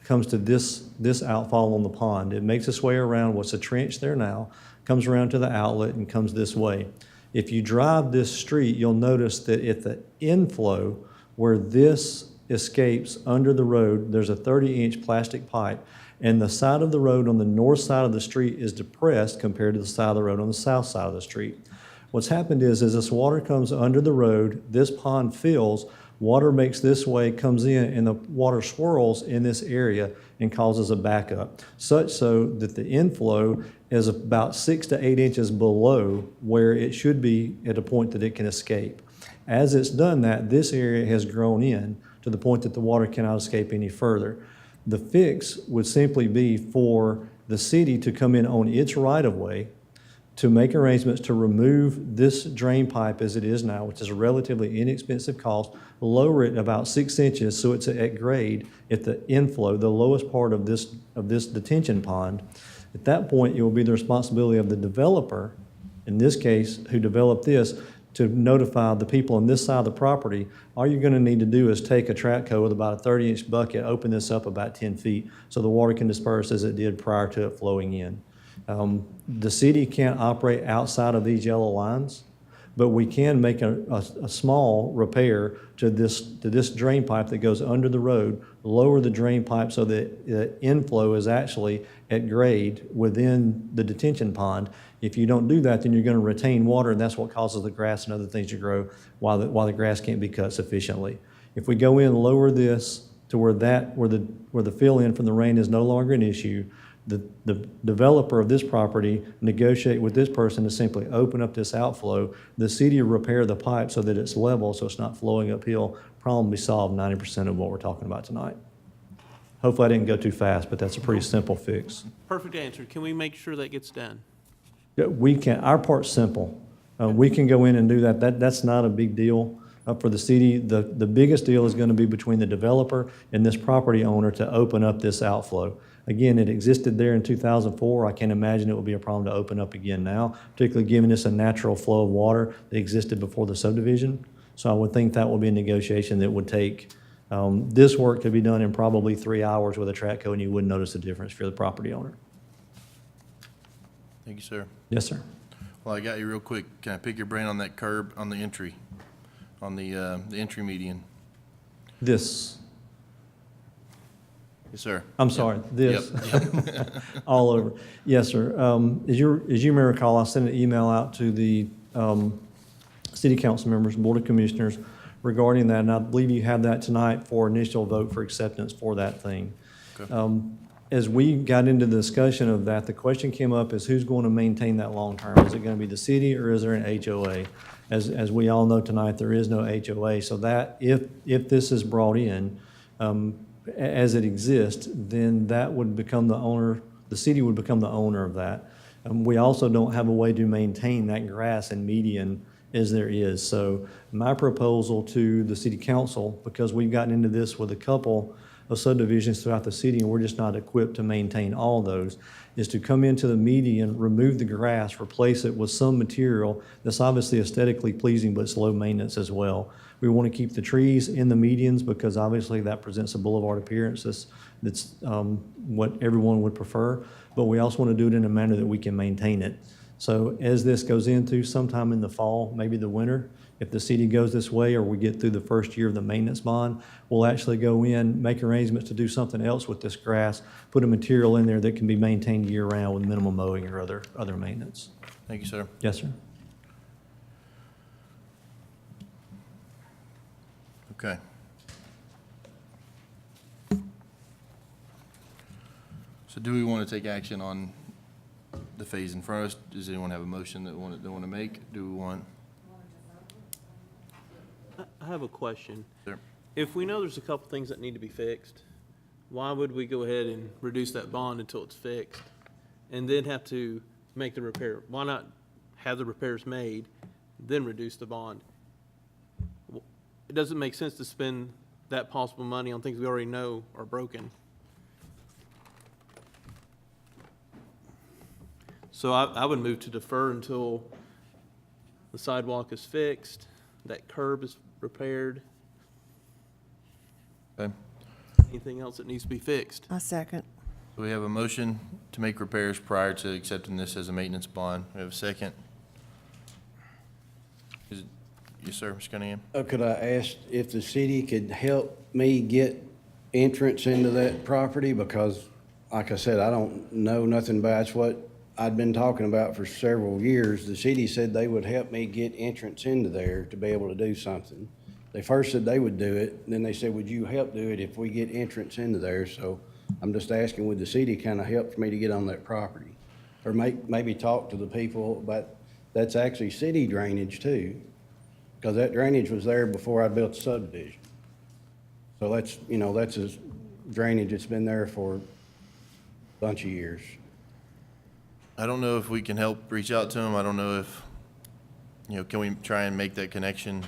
comes to this outfall on the pond. It makes its way around what's a trench there now, comes around to the outlet and comes this way. If you drive this street, you'll notice that at the inflow where this escapes under the road, there's a 30-inch plastic pipe, and the side of the road on the north side of the street is depressed compared to the side of the road on the south side of the street. What's happened is, as this water comes under the road, this pond fills, water makes this way, comes in, and the water swirls in this area and causes a backup, such so that the inflow is about 6 to 8 inches below where it should be at a point that it can escape. As it's done that, this area has grown in to the point that the water cannot escape any further. The fix would simply be for the city to come in on its right-of-way to make arrangements to remove this drain pipe as it is now, which is a relatively inexpensive cost, lower it about 6 inches so it's at grade at the inflow, the lowest part of this detention pond. At that point, it will be the responsibility of the developer, in this case, who developed this, to notify the people on this side of the property. All you're going to need to do is take a track hoe with about a 30-inch bucket, open this up about 10 feet so the water can disperse as it did prior to it flowing in. The city can't operate outside of these yellow lines, but we can make a small repair to this drain pipe that goes under the road, lower the drain pipe so that the inflow is actually at grade within the detention pond. If you don't do that, then you're going to retain water, and that's what causes the grass and other things to grow while the grass can't be cut sufficiently. If we go in, lower this to where the fill-in from the rain is no longer an issue, the developer of this property negotiate with this person to simply open up this outflow. The city will repair the pipe so that it's level, so it's not flowing uphill. Problem be solved 90% of what we're talking about tonight. Hopefully I didn't go too fast, but that's a pretty simple fix. Perfect answer. Can we make sure that gets done? Yeah, we can. Our part's simple. We can go in and do that. That's not a big deal for the city. The biggest deal is going to be between the developer and this property owner to open up this outflow. Again, it existed there in 2004. I can't imagine it would be a problem to open up again now, particularly given it's a natural flow of water that existed before the subdivision. So I would think that will be a negotiation that would take, this work could be done in probably 3 hours with a track hoe, and you wouldn't notice the difference if you're the property owner. Thank you, sir. Yes, sir. Well, I got you real quick. Can I pick your brain on that curb on the entry, on the entry median? This. Yes, sir. I'm sorry, this. Yep. All over. Yes, sir. As you may recall, I sent an email out to the city council members, board of commissioners regarding that, and I believe you have that tonight for initial vote for acceptance for that thing. Okay. As we got into the discussion of that, the question came up is who's going to maintain that long term? Is it going to be the city or is there an HOA? As we all know tonight, there is no HOA. So that if this is brought in, as it exists, then that would become the owner, the city would become the owner of that. We also don't have a way to maintain that grass and median as there is. So my proposal to the city council, because we've gotten into this with a couple of subdivisions throughout the city and we're just not equipped to maintain all those, is to come into the median, remove the grass, replace it with some material that's obviously aesthetically pleasing but it's low maintenance as well. We want to keep the trees in the medians because obviously that presents a boulevard appearance that's what everyone would prefer, but we also want to do it in a manner that we can maintain it. So as this goes into sometime in the fall, maybe the winter, if the city goes this way or we get through the first year of the maintenance bond, we'll actually go in, make arrangements to do something else with this grass, put a material in there that can be maintained year-round with minimal mowing or other maintenance. Thank you, sir. Yes, sir. Okay. So do we want to take action on the phase in front of us? Does anyone have a motion that they want to make? Do we want? I have a question. Sure. If we know there's a couple things that need to be fixed, why would we go ahead and reduce that bond until it's fixed and then have to make the repair? Why not have the repairs made, then reduce the bond? It doesn't make sense to spend that possible money on things we already know are broken. So I would move to defer until the sidewalk is fixed, that curb is repaired. Okay. Anything else that needs to be fixed? A second. So we have a motion to make repairs prior to accepting this as a maintenance bond. We have a second. Is it, yes, sir, Mr. Cunningham? Could I ask if the city could help me get entrance into that property? Because, like I said, I don't know nothing about it. It's what I'd been talking about for several years. The city said they would help me get entrance into there to be able to do something. They first said they would do it, then they said, would you help do it if we get entrance into there? So I'm just asking, would the city kind of help for me to get on that property? Or maybe talk to the people, but that's actually city drainage too, because that drainage was there before I built the subdivision. So that's, you know, that's a drainage that's been there for a bunch of years. I don't know if we can help reach out to them. I don't know if, can we try and make that connection?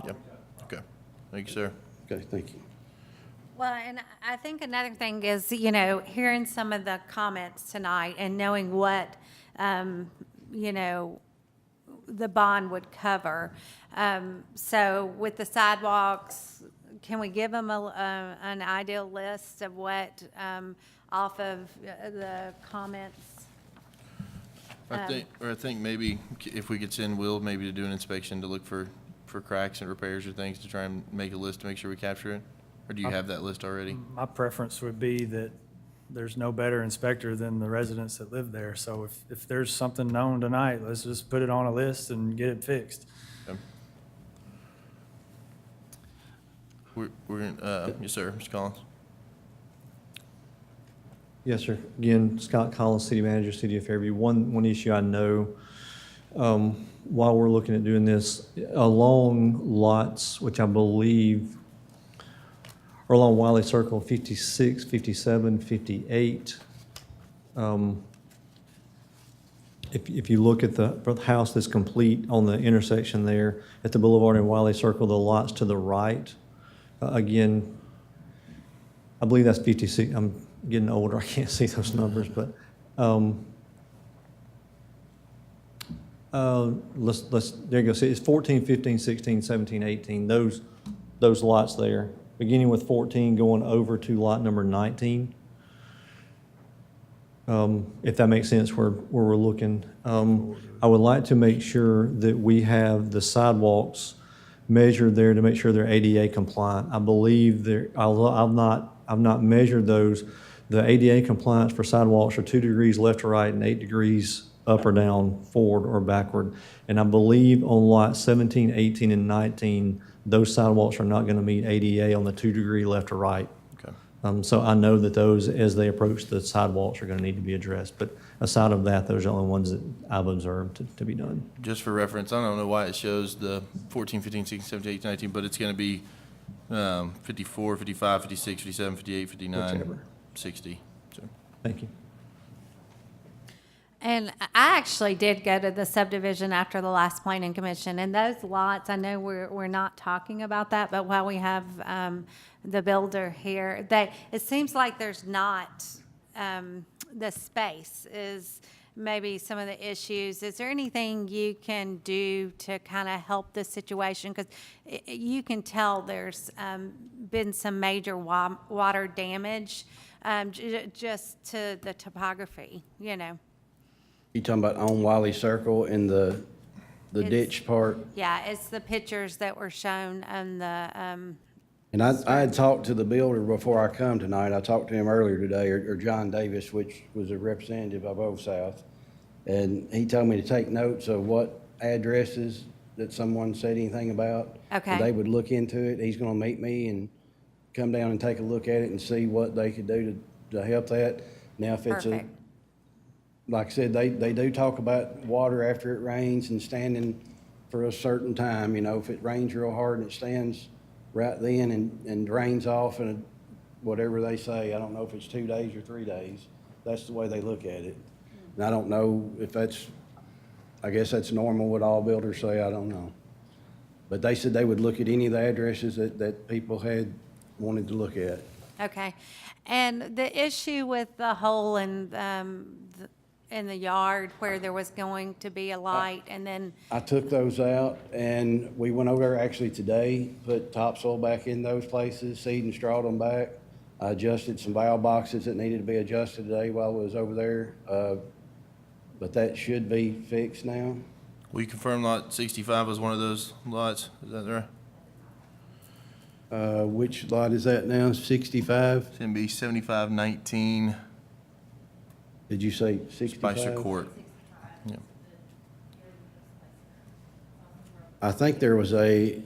Yep. Okay. Thank you, sir. Okay, thank you. Well, and I think another thing is, hearing some of the comments tonight and knowing what, the bond would cover. So with the sidewalks, can we give them an ideal list of what, off of the comments? I think maybe if we could send Will maybe to do an inspection to look for cracks and repairs or things to try and make a list to make sure we capture it? Or do you have that list already? My preference would be that there's no better inspector than the residents that live there. So if there's something known tonight, let's just put it on a list and get it fixed. Okay. Yes, sir, Mr. Collins. Yes, sir. Again, Scott Collins, City Manager, City of Fairview. One issue I know, while we're looking at doing this, along lots, which I believe are along Wiley Circle, 56, 57, 58. If you look at the house that's complete on the intersection there at the Boulevard and Wiley Circle, the lots to the right, again, I believe that's 56. I'm getting older, I can't see those numbers, but let's there you go. See, it's 14, 15, 16, 17, 18. Those lots there, beginning with 14, going over to lot number 19. If that makes sense where we're looking. I would like to make sure that we have the sidewalks measured there to make sure they're ADA compliant. I believe there, although I've not measured those, the ADA compliance for sidewalks are 2 degrees left or right and 8 degrees up or down, forward or backward. And I believe on lot 17, 18, and 19, those sidewalks are not going to meet ADA on the 2 degree left or right. Okay. So I know that those, as they approach the sidewalks, are going to need to be addressed. But aside of that, those are the only ones that I've observed to be done. Just for reference, I don't know why it shows the 14, 15, 16, 17, 18, 19, but it's going to be 54, 55, 56, 57, 58, 59, Whichever. 60. So. Thank you. And I actually did go to the subdivision after the last planning commission, and those lots, I know we're not talking about that, but while we have the builder here, it seems like there's not, the space is maybe some of the issues. Is there anything you can do to kind of help this situation? Because you can tell there's been some major water damage just to the topography, You talking about on Wiley Circle in the ditch part? Yeah, it's the pictures that were shown on the, And I had talked to the builder before I come tonight. I talked to him earlier today, or John Davis, which was a representative of Old South. And he told me to take notes of what addresses that someone said anything about. Okay. And they would look into it. He's gonna meet me and come down and take a look at it and see what they could do to help that. Now, if it's a, Perfect. like I said, they do talk about water after it rains and standing for a certain time, you know, if it rains real hard and it stands right then and drains off and whatever they say, I don't know if it's 2 days or 3 days, that's the way they look at it. And I don't know if that's, I guess that's normal what all builders say, I don't know. But they said they would look at any of the addresses that people had wanted to look at. Okay. And the issue with the hole in the yard where there was going to be a light and then, I took those out, and we went over there actually today, put topsoil back in those places, seed and strawed them back. I adjusted some valve boxes that needed to be adjusted today while I was over there, but that should be fixed now. Will you confirm lot 65 was one of those lots? Is that right? Which lot is that now, 65? It's gonna be 7519 Did you say 65? Spicer Court. Yeah. I think there was a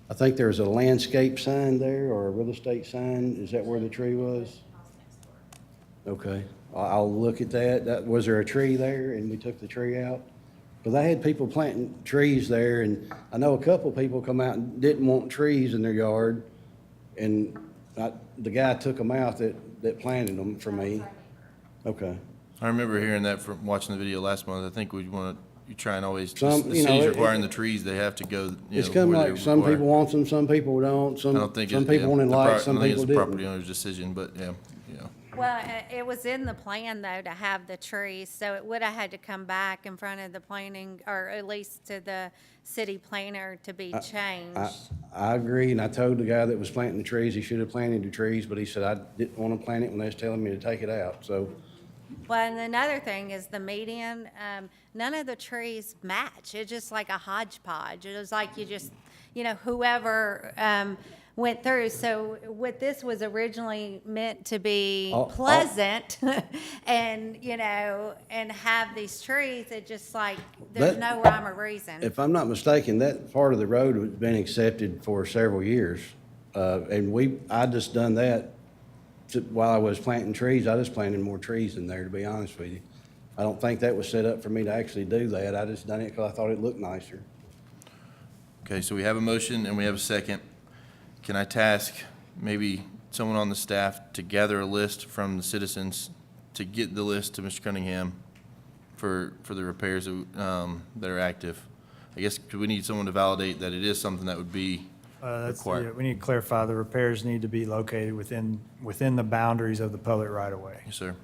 landscape sign there, or a real estate sign. Is that where the tree was? Okay, I'll look at that. Was there a tree there and we took the tree out? Because I had people planting trees there, and I know a couple people come out and didn't want trees in their yard, and the guy took them out that planted them for me. Okay. I remember hearing that from watching the video last month. I think you try and always, Some- the you know, city's it- requiring the trees, they have to go, It's kind of where like they're some required. people want them, some people don't. I Some don't think it's, people wanted lights, some I think people it's the property didn't. owner's decision, but yeah. well, it was in the plan though to have the trees, so it would have had to come back in front of the planning, or at least to the city planner to be changed. I agree, and I told the guy that was planting the trees, he should have planted the trees, but he said I didn't want to plant it when they was telling me to take it out, so. Well, and another thing is the median, none of the trees match. It's just like a hodgepodge. It was like you just, whoever went through. So what this was originally meant to be pleasant and, and have these trees, it just like, there's no rhyme or reason. If I'm not mistaken, that part of the road has been accepted for several years. And I just done that while I was planting trees. I just planted more trees in there, to be honest with you. I don't think that was set up for me to actually do that. I just done it because I thought it looked nicer. Okay, so we have a motion and we have a second. Can I task maybe someone on the staff to gather a list from the citizens to get the list to Mr. Cunningham for the repairs that are active? I guess we need someone to validate that it is something that would be required. We need to clarify the repairs need to be located within the boundaries of the public right-of-way. Yes, sir.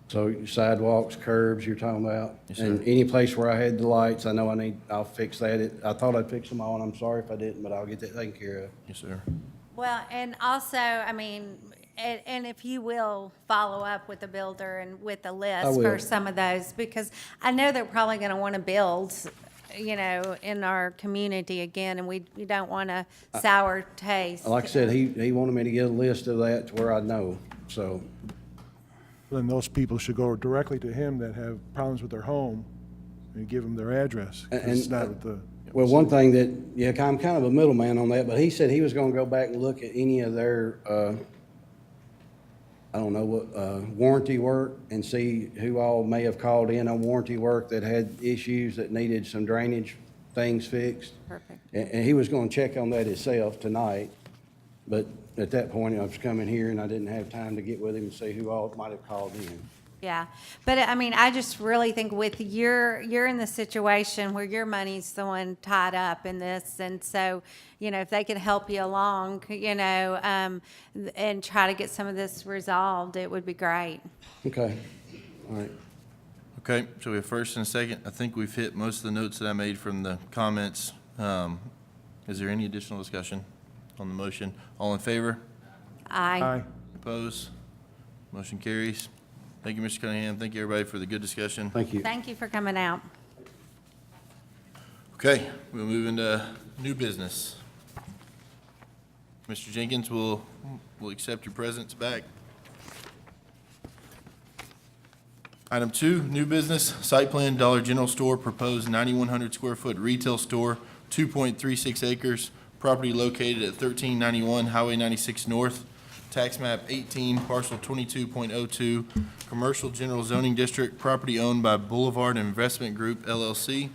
So sidewalks, curbs you're talking about? Yes, sir. And any place where I had the lights, I know I'll fix that. I thought I'd fix them all, and I'm sorry if I didn't, but I'll get that taken care of. Yes, sir. Well, and also, and if you will follow up with the builder and with a list will. for some of those, because I know they're probably going to want to build, in our community again, and we don't want a sour taste. Like I said, he wanted me to get a list of that to where I know, so. Then those people should go directly to him that have problems with their home and give him their address. 'Cause it's not with the. Well, one thing that, I'm kind of a middleman on that, but he said he was gonna go back and look at any of their, warranty work and see who all may have called in on warranty work that had issues that needed some drainage things fixed. Perfect. And he was gonna check on that himself tonight, but at that point, I was coming here and I didn't have time to get with him and see who all might have called in. Yeah, but I just really think with you're in the situation where your money's the one tied up in this, and so, if they could help you along, and try to get some of this resolved, it would be great. Okay, all right. Okay, so we have first and a second. I think we've hit most of the notes that I made from the comments. Is there any additional discussion on the motion? All in favor? Aye. Opposed? Motion carries. Thank you, Mr. Cunningham. Thank you, everybody, for the good discussion. Thank you. Thank you for coming out. Okay, we'll move into new business. Mr. Jenkins, we'll accept your presence back. Item 2, new business, site plan, Dollar General Store, proposed 9,100 square foot retail store, 2.36 acres, property located at 1391 Highway 96 North, tax map 18, parcel 22.02, commercial general zoning district, property owned by Boulevard Investment Group LLC.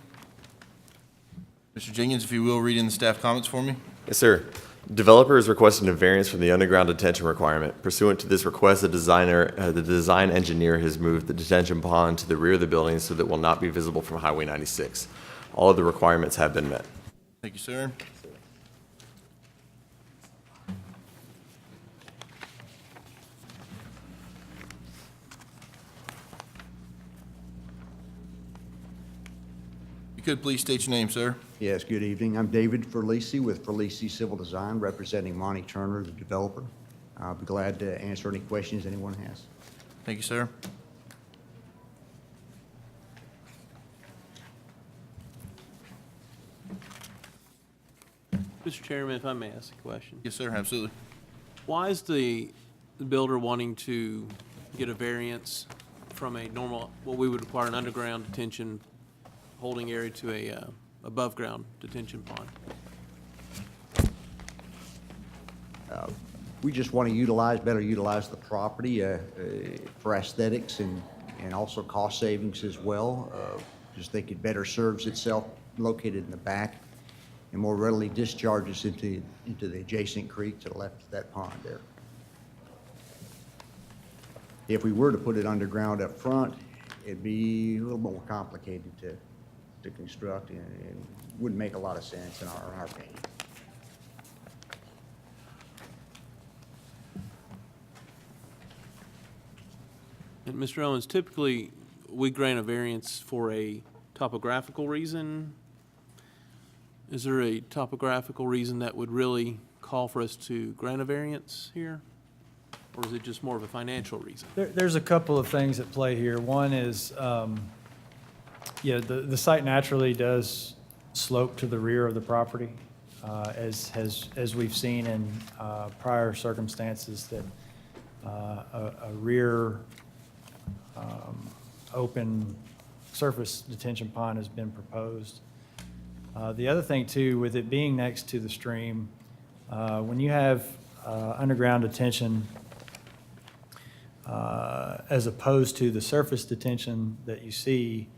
Mr. Jenkins, if you will, read in the staff comments for me. Yes, sir. Developer is requesting a variance from the underground detention requirement. Pursuant to this request, the design engineer has moved the detention pond to the rear of the building so that it will not be visible from Highway 96. All of the requirements have been met. Thank you, sir. You could please state your name, sir. Yes, good evening. I'm David Ferlisi with Ferlisi Civil Design, representing Monty Turner, the developer. I'll be glad to answer any questions anyone has. Thank you, sir. Mr. Chairman, if I may ask a question. Yes, sir, absolutely. Why is the builder wanting to get a variance from a normal, what we would require an underground detention holding area to a above-ground detention pond? We just want to better utilize the property for aesthetics and also cost savings as well. Just think it better serves itself located in the back and more readily discharges into the adjacent creek to the left of that pond there. If we were to put it underground up front, it'd be a little more complicated to construct and wouldn't make a lot of sense in our opinion. And Mr. Owens, typically, we grant a variance for a topographical reason. Is there a topographical reason that would really call for us to grant a variance here? Or is it just more of a financial reason? There's a couple of things at play here. One is, the site naturally does slope to the rear of the property, as we've seen in prior circumstances that a rear open surface detention pond has been proposed. The other thing too, with it being next to the stream, when you have underground detention as opposed to the surface detention that you see,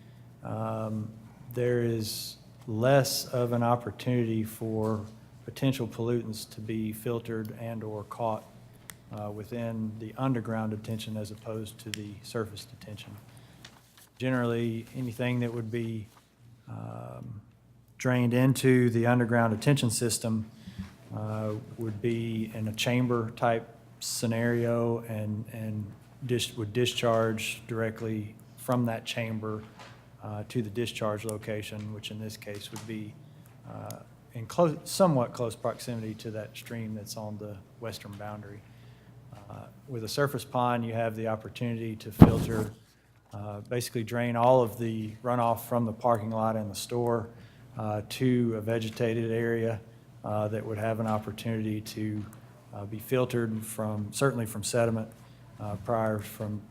there is less of an opportunity for potential pollutants to be filtered and/or caught within the underground detention as opposed to the surface detention. Generally, anything that would be drained into the underground detention system would be in a chamber type scenario and would discharge directly from that chamber to the discharge location, which in this case would be in somewhat close proximity to that stream that's on the western boundary. With a surface pond, you have the opportunity to filter, basically drain all of the runoff from the parking lot and the store to a vegetated area that would have an opportunity to be filtered certainly from sediment prior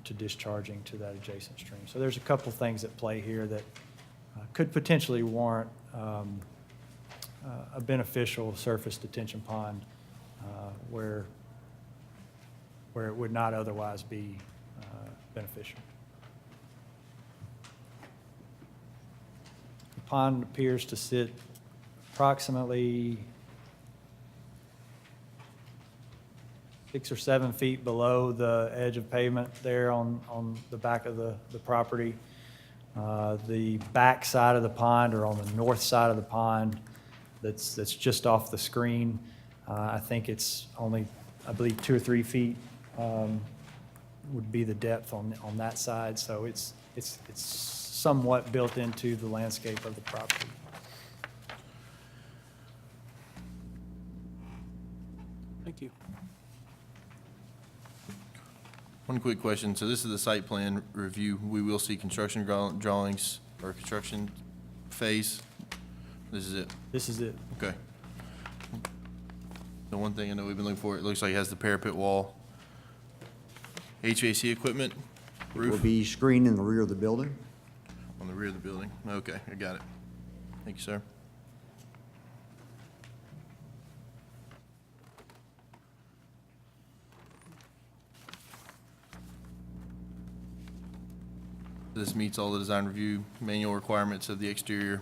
to discharging to that adjacent stream. So there's a couple things at play here that could potentially warrant a beneficial surface detention pond where it would not otherwise be beneficial. The pond appears to sit approximately 6 or 7 feet below the edge of pavement there on the back of the property. The back side of the pond, or on the north side of the pond, that's just off the screen. I think it's only, I believe, 2 or 3 feet would be the depth on that side. So it's somewhat built into the landscape of the property. Thank you. One quick question. So this is the site plan review. We will see construction drawings or construction phase. This is it? This is it. Okay. The one thing I know we've been looking for, it looks like it has the parapet wall. HVAC equipment, It roof? will be screened in the rear of the building. On the rear of the building. Okay, I got it. Thank you, sir. this meets all the design review manual requirements of the exterior.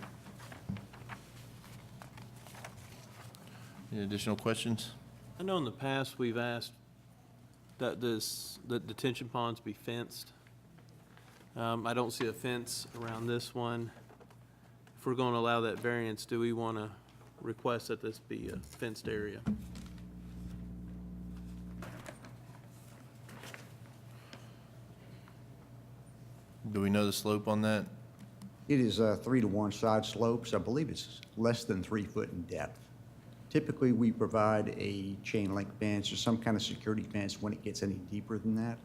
Any additional questions? I know in the past, we've asked that the detention ponds be fenced. I don't see a fence around this one. If we're going to allow that variance, do we want to request that this be a fenced area? Do we know the slope on that? It is 3-to-1 side slopes. I believe it's less than 3 foot in depth. Typically, we provide a chain link fence or some kind of security fence when it gets any deeper than that.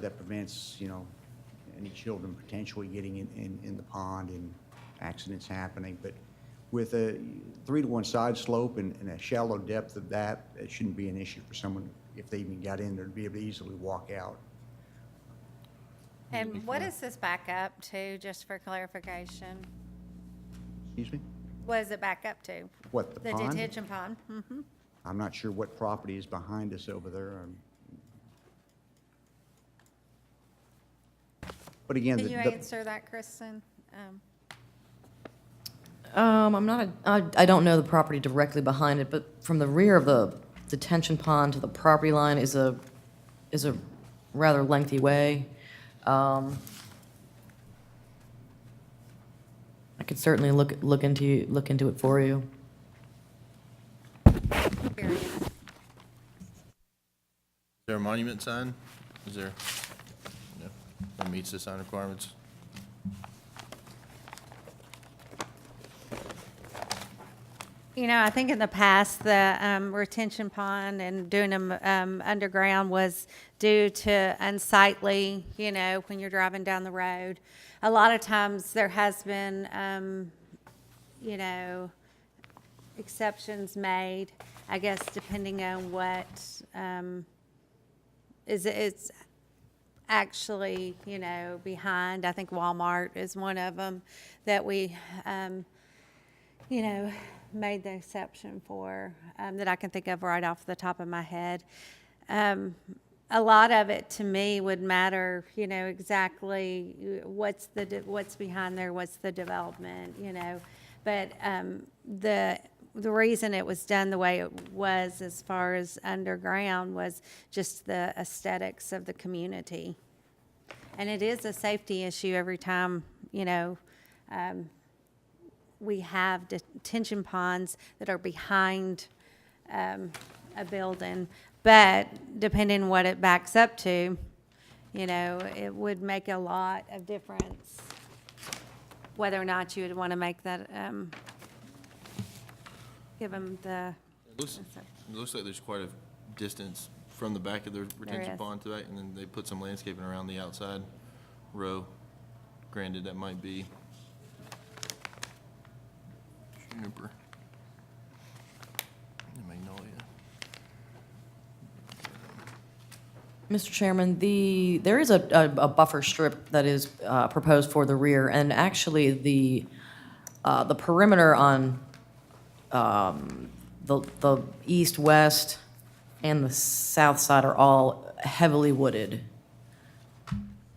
That prevents, any children potentially getting in the pond and accidents happening. But with a 3-to-1 side slope and a shallow depth of that, it shouldn't be an issue for someone, if they even got in there, to be able to easily walk out. And what is this back up to, just for clarification? Excuse me? What does it back up to? What, the pond? The detention pond? Mm-hmm. I'm not sure what property is behind us over there. But again, Can you answer that, Kristen? I don't know the property directly behind it, but from the rear of the detention pond to the property line is a rather lengthy way. I could certainly look into it for you. Is there a monument sign? Is there? No. That meets the sign requirements? I think in the past, the retention pond and doing them underground was due to unsightly, when you're driving down the road. A lot of times there has been, exceptions made, I guess, depending on what it's actually, behind. I think Walmart is one of them that we, made the exception for, that I can think of right off the top of my head. A lot of it to me would matter, exactly what's behind there, what's the development, But the reason it was done the way it was as far as underground was just the aesthetics of the community. And it is a safety issue every time, we have detention ponds that are behind a building. But depending on what it backs up to, it would make a lot of difference whether or not you would want to make that, give them the. It looks like there's quite a distance from the back of the retention is. pond to that, and then they put some landscaping around the outside row. Granted, that might be juniper. Magnolia. Mr. Chairman, there is a buffer strip that is proposed for the rear, and actually the perimeter on the east, west, and the south side are all heavily wooded.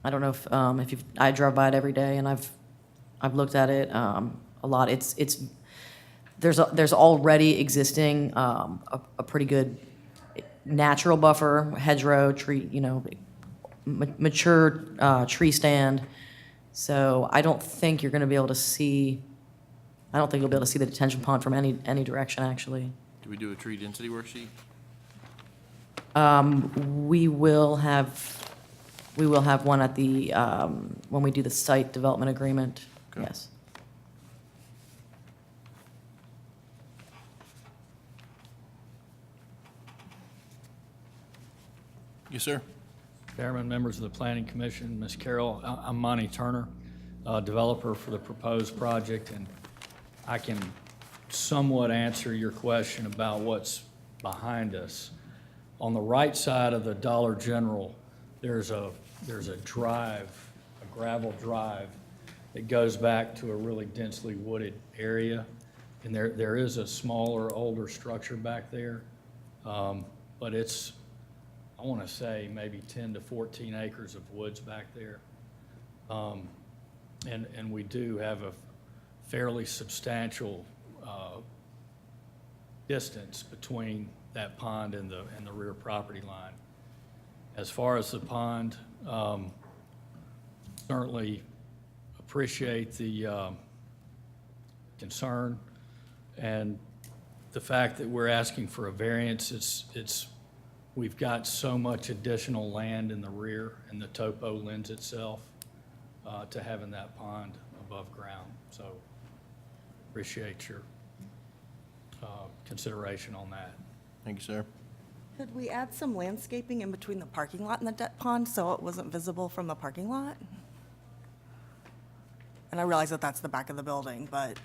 I don't know if I drive by it every day, and I've looked at it a lot. There's already existing a pretty good natural buffer, hedgerow, tree, mature tree stand. So I don't think you're going to be able to see. I don't think you'll be able to see the detention pond from any direction, actually. Do we do a tree density worksheet? We will have one at the when we do the site development agreement. Okay. Yes. Yes, sir. Chairman, members of the Planning Commission, Ms. Carroll, I'm Monty Turner, developer for the proposed project, and I can somewhat answer your question about what's behind us. On the right side of the Dollar General, there's a drive, a gravel drive that goes back to a really densely wooded area, and there is a smaller, older structure back there, but it's, I want to say, maybe 10 to 14 acres of woods back there. And we do have a fairly substantial distance between that pond and the rear property line. As far as the pond, certainly appreciate the concern and the fact that we're asking for a variance. We've got so much additional land in the rear, and the topo lends itself to having that pond above ground. So appreciate your consideration on that. Thank you, sir. Could we add some landscaping in between the parking lot and the debt pond so it wasn't visible from the parking lot? And I realize that that's the back of the building, but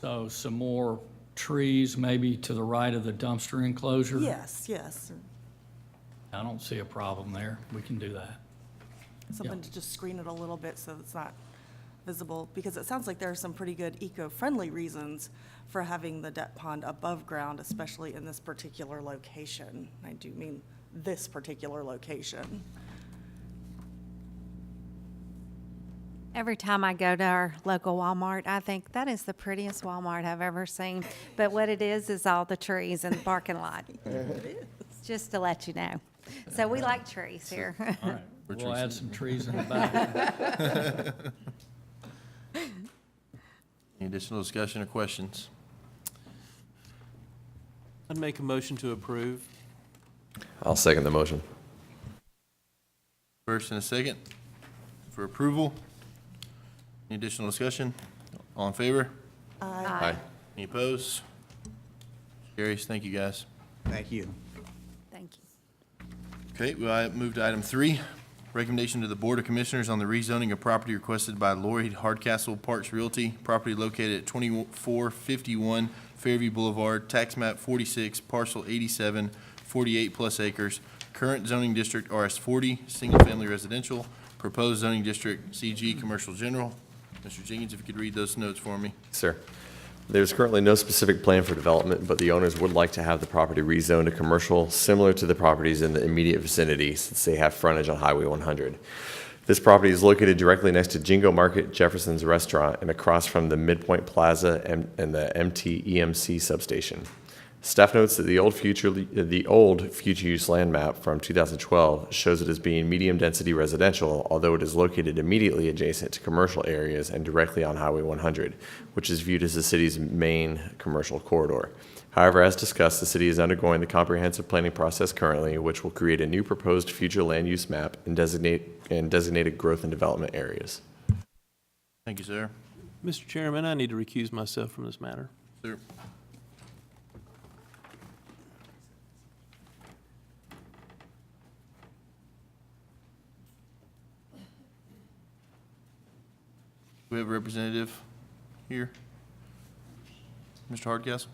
So some more trees maybe to the right of the dumpster enclosure? yes, yes. I don't see a problem there. We can do that. Something to just screen it a little bit so it's not visible, because it sounds like there are some pretty good eco-friendly reasons for having the debt pond above ground, especially in this particular location. I do mean this particular location. Every time I go to our local Walmart, I think that is the prettiest Walmart I've ever seen. But what it is all the trees in the parking lot. Just to let you know. So we like trees here. All right, we'll add some trees in the back. Any additional discussion or questions? I'd make a motion to approve. I'll second the motion. First and a second for approval. Any additional discussion? All in favor? Aye. Any opposed? Carries. Thank you, guys. Thank you. Thank you. Okay, we'll move to item 3. Recommendation to the Board of Commissioners on the rezoning of property requested by Lori Hardcastle Parks Realty, property located at 2451 Fairview Boulevard, tax map 46, parcel 87, 48 plus acres, current zoning district RS40, single-family residential, proposed zoning district CG, commercial general. Mr. Jenkins, if you could read those notes for me. Sir, there's currently no specific plan for development, but the owners would like to have the property rezoned to commercial, similar to the properties in the immediate vicinity, since they have frontage on Highway 100. This property is located directly next to Jingo Market, Jefferson's Restaurant, and across from the Midpoint Plaza and the MT EMC substation. Staff notes that the old future use land map from 2012 shows it as being medium-density residential, although it is located immediately adjacent to commercial areas and directly on Highway 100, which is viewed as the city's main commercial corridor. However, as discussed, the city is undergoing the comprehensive planning process currently, which will create a new proposed future land use map and designated growth and development areas. Thank you, sir. Mr. Chairman, I need to recuse myself from this matter. Sir. We have a representative here. Mr. Hardcastle?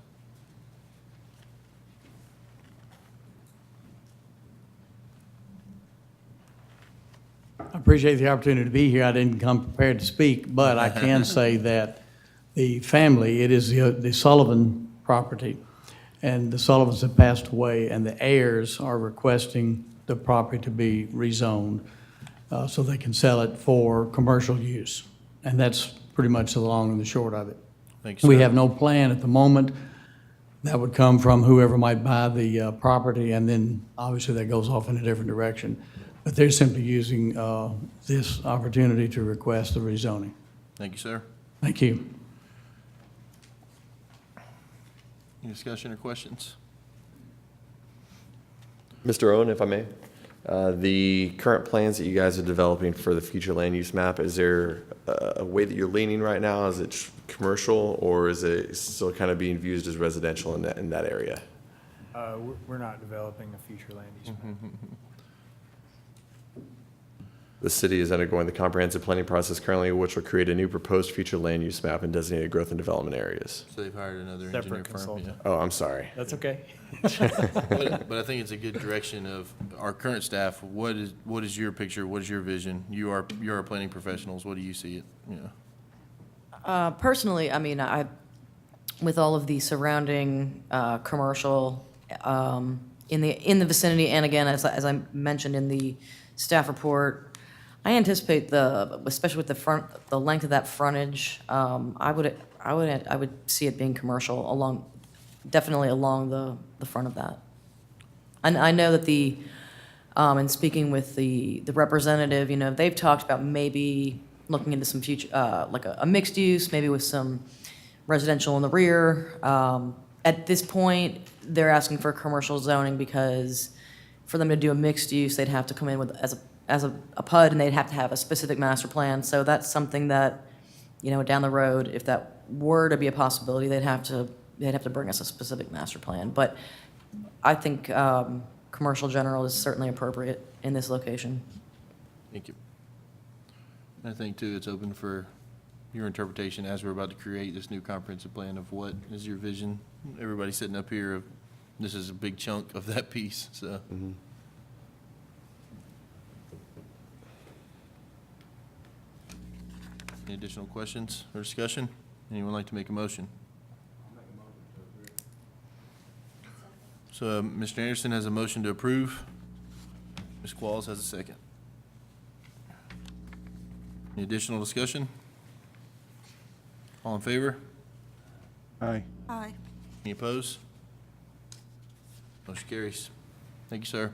I appreciate the opportunity to be here. I didn't come prepared to speak, but I can say that the family, it is the Sullivan property, and the Sullivans have passed away, and the heirs are requesting the property to be rezoned so they can sell it for commercial use. And that's pretty much the long and the short of it. Thank you, We sir. have no plan at the moment. That would come from whoever might buy the property, and then obviously that goes off in a different direction. But they're simply using this opportunity to request the rezoning. Thank you, sir. Thank you. Any discussion or questions? Mr. Owen, if I may, the current plans that you guys are developing for the future land use map, is there a way that you're leaning right now? Is it commercial, or is it still kind of being viewed as residential in that area? We're not developing a future land use map. The city is undergoing the comprehensive planning process currently, which will create a new proposed future land use map and designated growth and development areas. So they've hired another Separate engineer firm. consultant. Yeah. Oh, I'm sorry. That's okay. But I think it's a good direction of our current staff. What is your picture? What is your vision? You are planning professionals. What do you see it? Personally, I mean, with all of the surrounding commercial in the vicinity, and again, as I mentioned in the staff report. I anticipate especially with the length of that frontage, I would see it being commercial definitely along the front of that. And I know that in speaking with the representative, they've talked about maybe looking into some future, like a mixed use, maybe with some residential in the rear. At this point, they're asking for commercial zoning because for them to do a mixed use, they'd have to come in with as a PUD, and they'd have to have a specific master plan. So that's something that, down the road, if that were to be a possibility, they'd have to bring us a specific master plan. But I think commercial general is certainly appropriate in this location. Thank you. I think, too, it's open for your interpretation as we're about to create this new comprehensive plan of what is your vision. Everybody sitting up here, this is a big chunk of that piece, so. Any additional questions or discussion? Anyone like to make a motion? So Mr. Anderson has a motion to approve. Ms. Qualls has a second. Any additional discussion? All in favor? Aye. Aye. Any opposed? Motion carries. Thank you, sir.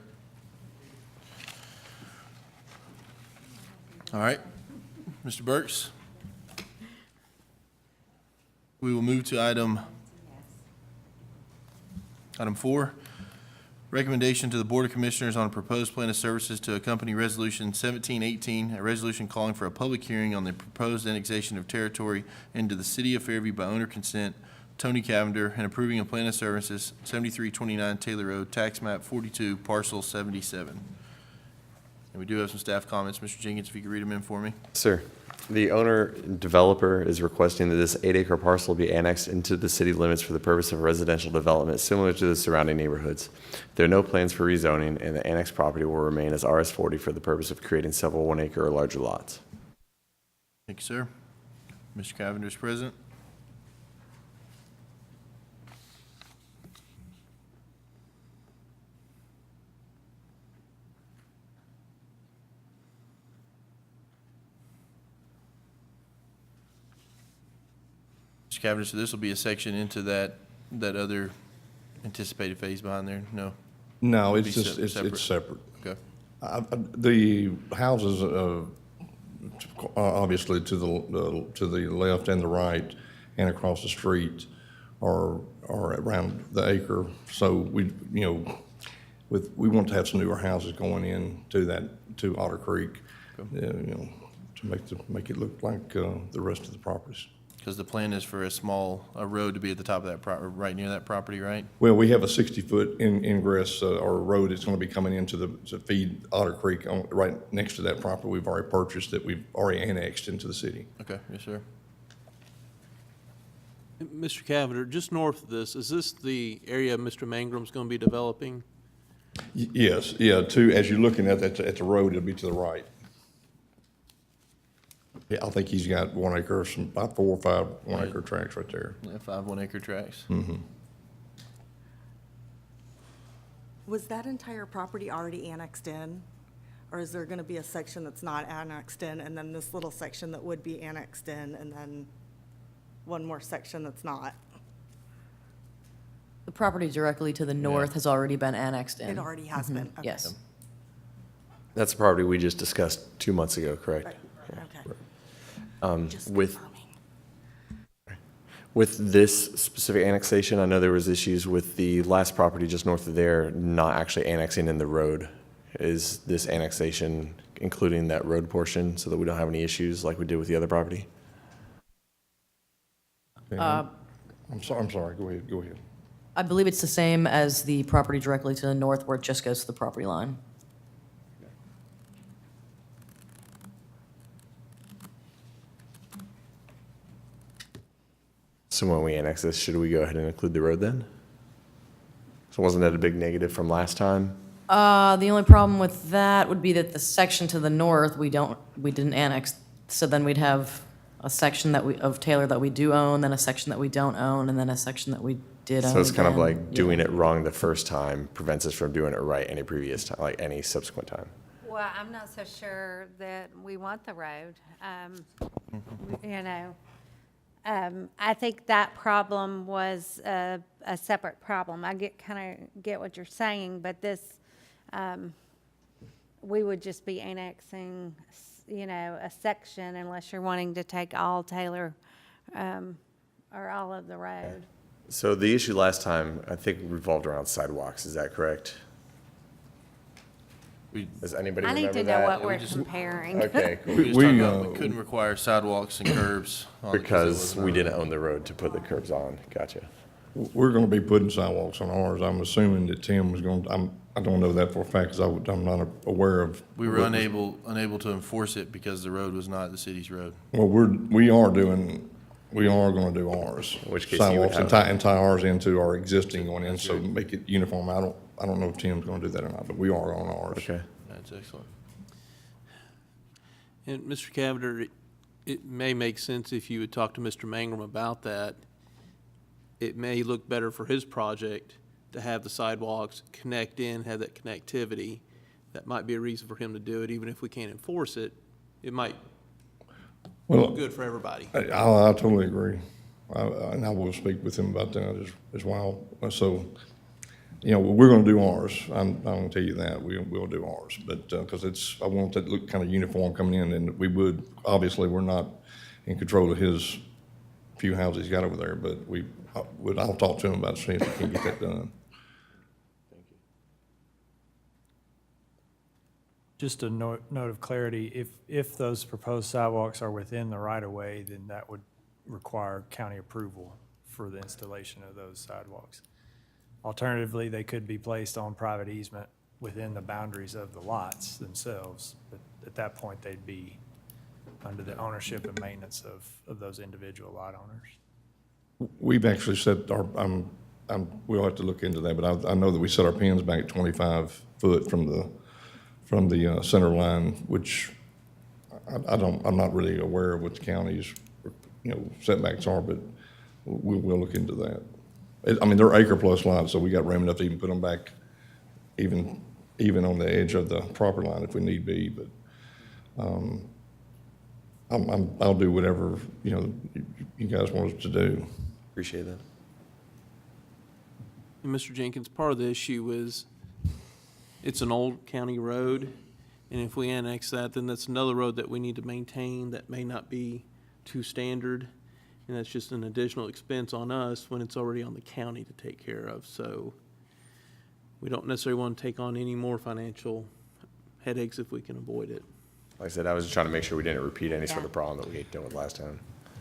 All right, Mr. Burks. We will move to item 4, recommendation to the Board of Commissioners on a proposed plan of services to accompany Resolution 1718, a resolution calling for a public hearing on the proposed annexation of territory into the City of Fairview by owner consent, Tony Cavender, and approving a plan of services, 7329 Taylor Road, tax map 42, parcel 77. And we do have some staff comments. Mr. Jenkins, if you could read them in for me. Sir, the owner developer is requesting that this 8-acre parcel be annexed into the city limits for the purpose of residential development similar to the surrounding neighborhoods. There are no plans for rezoning, and the annexed property will remain as RS40 for the purpose of creating several 1-acre or larger lots. Thank you, sir. Mr. Cavender is present. Mr. Cavender, so this will be a section into that other anticipated phase behind there? No? No, It'll it's be just, it's separate. Okay. The houses, obviously to the left and the right and across the street are around the acre. So we want to have some newer houses going in to Otter Creek, to make it look like the rest of the properties. Because the plan is for a road to be at the top of that right near that property, right? Well, we have a 60-foot ingress or road that's going to be coming into to feed Otter Creek right next to that property we've already purchased, that we've already annexed into the city. Okay, yes, sir. Mr. Cavender, just north of this, is this the area Mr. Mangram's going to be developing? Yes, yeah, as you're looking at the road, it'll be to the right. Yeah, I think he's got 1 acre, about 4 or 5 1-acre tracts right there. Yeah, 5 1-acre tracts. Mm-hmm. Was that entire property already annexed in? Or is there going to be a section that's not annexed in, and then this little section that would be annexed in, and then one more section that's not? The property directly to the north has already been annexed in. It already has been? Okay. Yes. That's the property we just discussed 2 months ago, correct? Right. Okay. With this specific annexation, I know there was issues with the last property just north of there not actually annexing in the road. Is this annexation including that road portion so that we don't have any issues like we did with the other property? I'm sorry, go ahead. I believe it's the same as the property directly to the north where it just goes to the property line. So when we annex this, should we go ahead and include the road then? So wasn't that a big negative from last time? The only problem with that would be that the section to the north, we didn't annex. So then we'd have a section of Taylor that we do own, then a section that we don't own, and then a section that we did own. So it's kind of again. like doing it wrong the first time prevents us from doing it right any previous time, like any subsequent time. Well, Well, I'm not so sure that we want the road. You know, I think that problem was a separate problem. I kind of get what you're saying, but this, we would just be annexing, you know, a section unless you're wanting to take all Taylor, or all of the road. So the issue last time, I think, revolved around sidewalks. Is that correct? Does anybody I remember need to that? know what we're comparing. Okay, cool. We was talking about we couldn't require sidewalks and curbs. on it Because it we wasn't didn't own the road to put the curbs on. Gotcha. We're gonna be putting sidewalks on ours. I'm assuming that Tim was gonna, I don't know that for a fact, because I'm not aware of. We were unable to enforce it because the road was not the city's road. Well, we are gonna do ours. In which case you would Sidewalks and have- tie ours into our existing one, and so make it uniform. I don't know if Tim's gonna do that or not, but we are on ours. Okay. That's excellent. And Mr. Cavender, it may make sense if you would talk to Mr. Mangrum about that. It may look better for his project to have the sidewalks connect in, have that connectivity. That might be a reason for him to do it, even if we can't enforce it. It might look good for everybody. I totally agree. And I will speak with him about that as well. So, you know, we're gonna do ours. I'm gonna tell you that. We'll do ours. But, because I want that to look kind of uniform coming in, and obviously, we're not in control of his few houses he's got over there, but I'll talk to him about it, see if we can get that done. Just a note of clarity, if those proposed sidewalks are within the right-of-way, then that would require county approval for the installation of those sidewalks. Alternatively, they could be placed on private easement within the boundaries of the lots themselves, but at that point, they'd be under the ownership and maintenance of those individual lot owners. We've actually set we'll have to look into that, but I know that we set our pins back at 25 foot from the center line, which I'm not really aware of what the county's, you know, setbacks are, but we'll look into that. I mean, they're acre plus lots, so we got room enough to even put them back even on the edge of the property line if we need be, but, I'll do whatever, you know, you guys want us to do. Appreciate that. And Mr. Jenkins, part of the issue is it's an old county road, and if we annex that, then that's another road that we need to maintain that may not be too standard, and that's just an additional expense on us when it's already on the county to take care of. So we don't necessarily want to take on any more financial headaches if we can avoid it. Like I said, I was just trying to make sure we didn't repeat any sort of problem that we dealt with last time.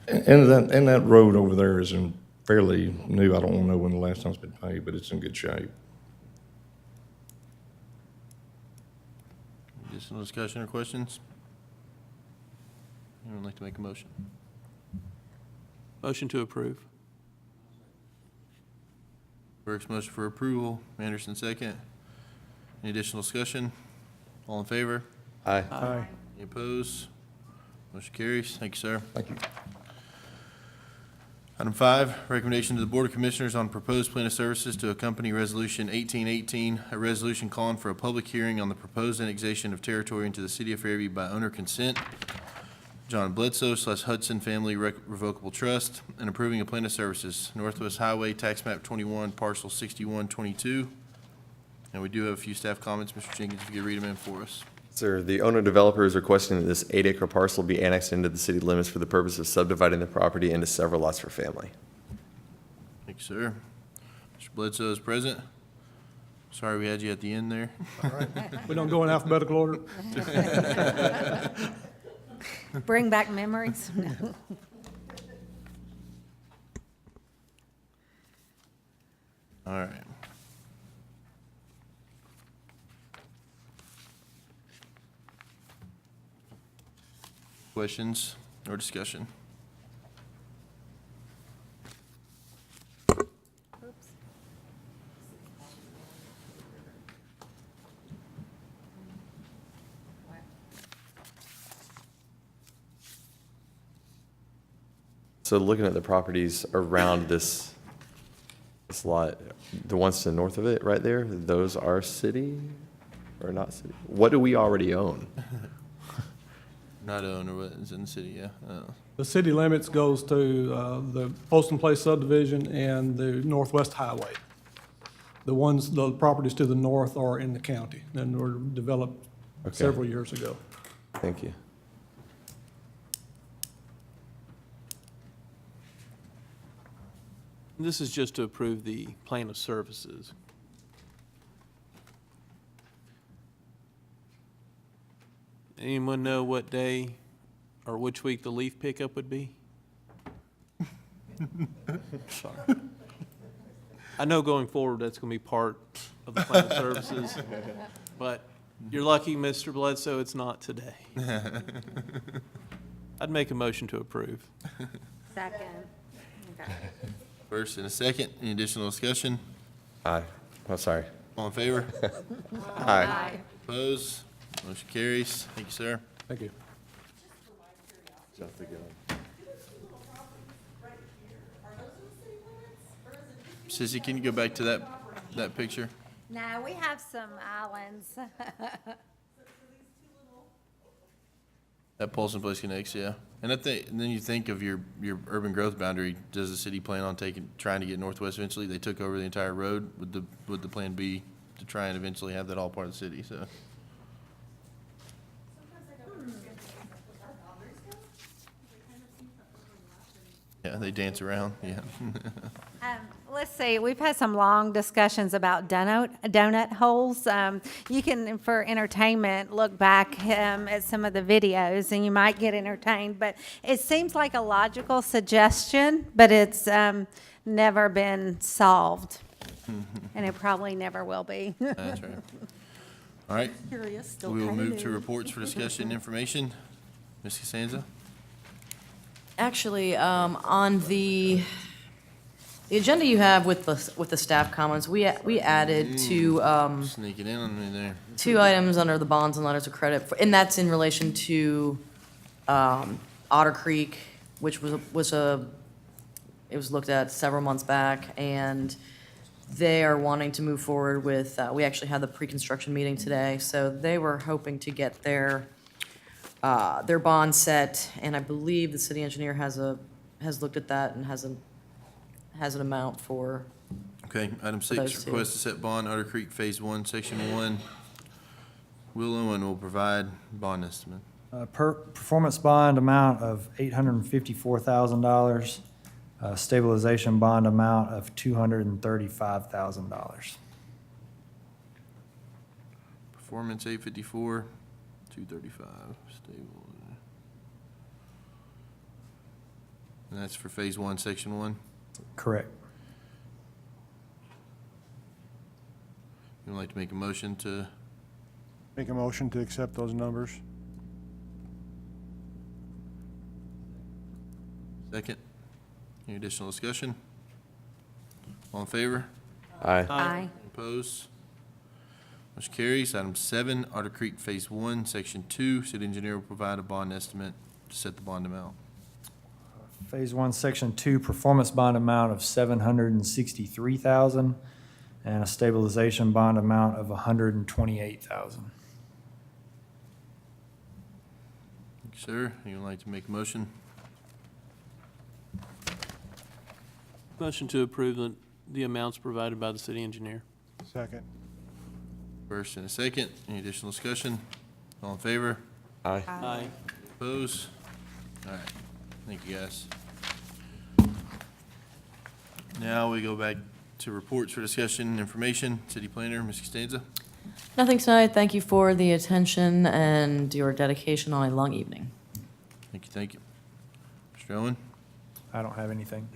And that road over there is fairly new. I don't know when the last time it's been paved, but it's in good shape. Additional discussion or questions? Anyone like to make a motion? Motion to approve. Burke's motion for approval, Anderson second. Any additional discussion? All in favor? Aye. Aye. Any opposed? Motion carries. Thank you, sir. Thank you. Item 5, recommendation to the Board of Commissioners on proposed plan of services to accompany Resolution 1818, a resolution calling for a public hearing on the proposed annexation of territory into the city of Fairview by owner consent, John Bledsoe / Hudson Family Revocable Trust, and approving a plan of services, Northwest Highway, tax map 21, parcel 6122. And we do have a few staff comments. Mr. Jenkins, if you could read them in for us. Sir, the owner-developer is requesting that this 8-acre parcel be annexed into the city limits for the purpose of subdividing the property into several lots for family. Thank you, sir. Mr. Bledsoe is present. Sorry we had you at the end there. We don't go in alphabetical order? Bring back memories? No. All right. Questions or discussion? So looking at the properties around this lot, the ones to the north of it, right there, those are city? or not city? What do we already own? Not owned, or what is in the city, yeah. The city limits goes to the Poston Place subdivision and the Northwest Highway. The properties to the north are in the county and were developed several years ago. Thank you. This is just to approve the plan of services. Anyone know what day or which week the leaf pickup would be? Sorry. I know going forward, that's going to be part of the plan of services, but you're lucky, Mr. Bledsoe, it's not today. I'd make a motion to approve. Second. Okay. First and a second, any additional discussion? Aye. Oh, sorry. All in favor? Aye. Opposed? Motion carries. Thank you, sir. Thank you. Sissy, can you go back to that picture? No, we have some islands. That Polson Place connects, yeah. And then you think of your urban growth boundary. Does the city plan on trying to get northwest eventually? They took over the entire road. Would the plan be to try and eventually have that all part of the city? So. Yeah, they dance around. Yeah. Let's see, we've had some long discussions about donut holes. You can, for entertainment, look back at some of the videos and you might get entertained, but it seems like a logical suggestion, but it's never been solved. And it probably never will be. That's right. All right. Curious, still We will kinda move to new. reports for discussion and information. Ms. Costanza? Actually, on the agenda you have with the staff comments, we added two, Sneak it in on me there. 2 items under the bonds and letters of credit, and that's in relation to Otter Creek, which it was looked at several months back, and they are wanting to move forward with, we actually had the pre-construction meeting today, so they were hoping to get their bond set, and I believe the city engineer has looked at that and has an amount for. Okay, item For 6, those two. request to set bond, Otter Creek Phase 1, Section 1. Will Owen will provide bond estimate. Performance bond amount of $854,000, stabilization bond amount of $235,000. Performance 854, 235, stable. And that's for Phase 1, Section 1. Correct. You would like to make a motion to, Make a motion to accept those numbers. second? Any additional discussion? All in favor? Aye. Aye. Opposed? Motion carries. Item 7, Otter Creek Phase 1, Section 2. City engineer will provide a bond estimate to set the bond amount. Phase 1, Section 2, performance bond amount of $763,000 and a stabilization bond amount of $128,000. Thank you, sir. You would like to make a motion? Motion to approve the amounts provided by the city engineer. Second. First and a second. Any additional discussion? All in favor? Aye. Aye. Opposed? All right. Thank you, guys. Now we go back to reports for discussion and information. City planner, Ms. Costanza. Nothing tonight. Thank you for the attention and your dedication on a long evening. Thank you, thank you. Mr. Owen? I don't have anything.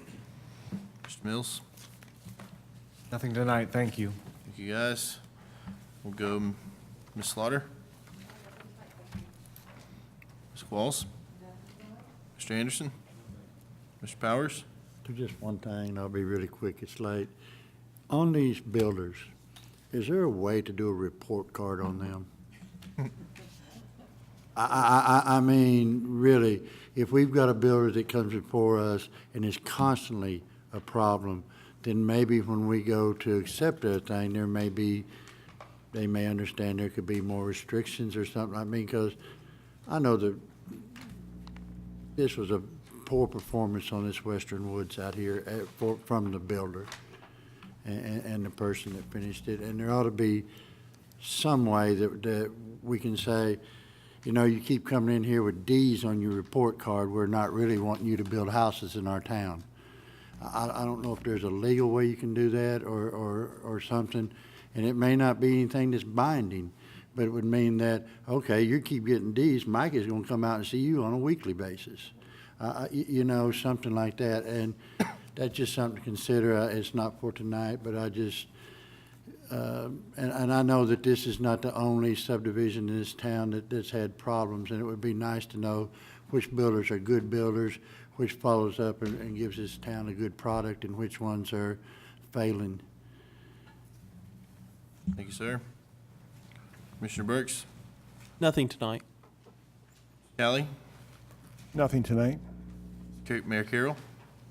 Mr. Mills? Nothing tonight, thank you. Thank you, guys. We'll go Ms. Slaughter. Ms. Qualls? Mr. Anderson? Mr. Powers? To just one thing, and I'll be really quick, it's late. On these builders, is there a way to do a report card on them? I mean, really, if we've got a builder that comes before us and is constantly a problem, then maybe when we go to accept a thing, there may be they may understand there could be more restrictions or something. I mean, because I know that this was a poor performance on this Western Woods out here from the builder and the person that finished it. And there ought to be some way that we can say, you know, you keep coming in here with Ds on your report card. We're not really wanting you to build houses in our town. I don't know if there's a legal way you can do that or something. And it may not be anything that's binding, but it would mean that, okay, you keep getting Ds, Mike is going to come out and see you on a weekly basis. You know, something like that. And that's just something to consider. It's not for tonight, but I just, and I know that this is not the only subdivision in this town that's had problems, and it would be nice to know which builders are good builders, which follows up and gives this town a good product, and which ones are failing. Thank you, sir. Commissioner Burks? Nothing tonight. Callie? Nothing tonight. Mayor Carroll?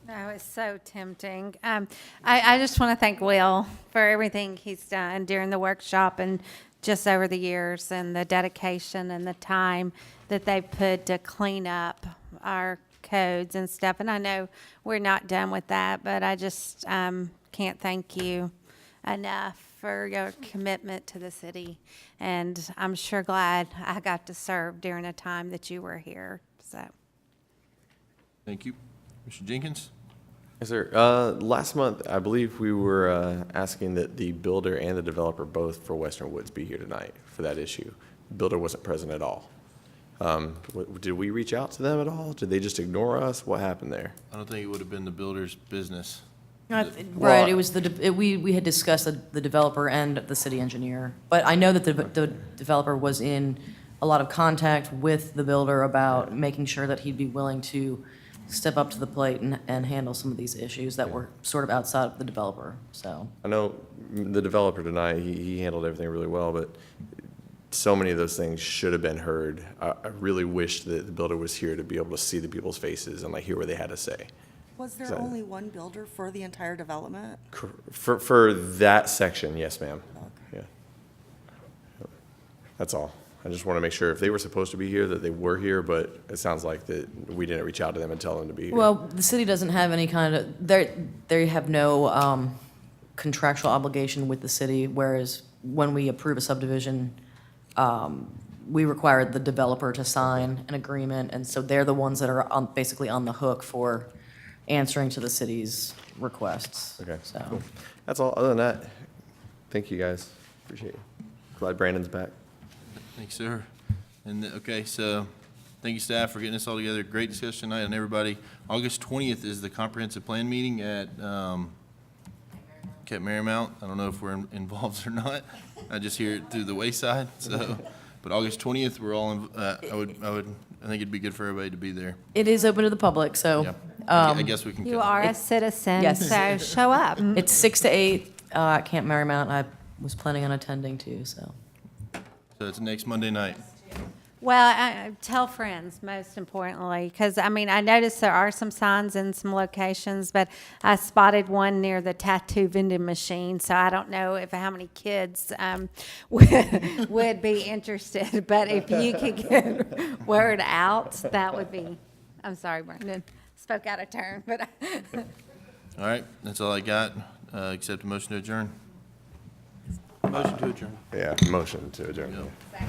Oh, it's so tempting. I just want to thank Will for everything he's done during the workshop and just over the years, and the dedication and the time that they put to clean up our codes and stuff. And I know we're not done with that, but I just can't thank you enough for your commitment to the city. And I'm sure glad I got to serve during a time that you were here. So. Thank you. Mr. Jenkins? Yes, sir. Last month, I believe we were asking that the builder and the developer both for Western Woods be here tonight for that issue. The builder wasn't present at all. Did we reach out to them at all? Did they just ignore us? What happened there? I don't think it would have been the builder's business. Right, it was we had discussed the developer and the city engineer. But I know that the developer was in a lot of contact with the builder about making sure that he'd be willing to step up to the plate and handle some of these issues that were sort of outside of the developer, so. I know the developer tonight, he handled everything really well, but so many of those things should have been heard. I really wish that the builder was here to be able to see the people's faces and like hear what they had to say. Was there only one builder for the entire development? For that section, yes, ma'am. Okay. Yeah. That's all. I just want to make sure if they were supposed to be here, that they were here, but it sounds like that we didn't reach out to them and tell them to be here. Well, the city doesn't have any kind of, they have no contractual obligation with the city, whereas when we approve a subdivision, we require the developer to sign an agreement, and so they're the ones that are basically on the hook for answering to the city's requests. Okay, so. cool. That's all. Other than that, thank you guys. Appreciate it. Glad Brandon's back. Thanks, sir. And, okay, so thank you, staff, for getting this all together. Great discussion tonight, and everybody. August 20th is the comprehensive plan meeting at Marymount. I don't know if we're involved or not. I just hear it through the wayside, so. But August 20th, we're all, I think it'd be good for everybody to be there. It is open to the public, so. Yeah. I guess we can. You are a citizen, Yes. so show up. It's 6 to 8 at Camp Marymount. I was planning on attending too, so. So it's next Monday night. Well, tell friends, most importantly, because, I mean, I noticed there are some signs in some locations, but I spotted one near the tattoo vending machine, so I don't know how many kids would be interested, but if you could get word out, that would be, I'm sorry, Brandon, spoke out of turn, but. All right, that's all I got, except a motion to adjourn. Motion to adjourn. Yeah, motion to adjourn. Yep.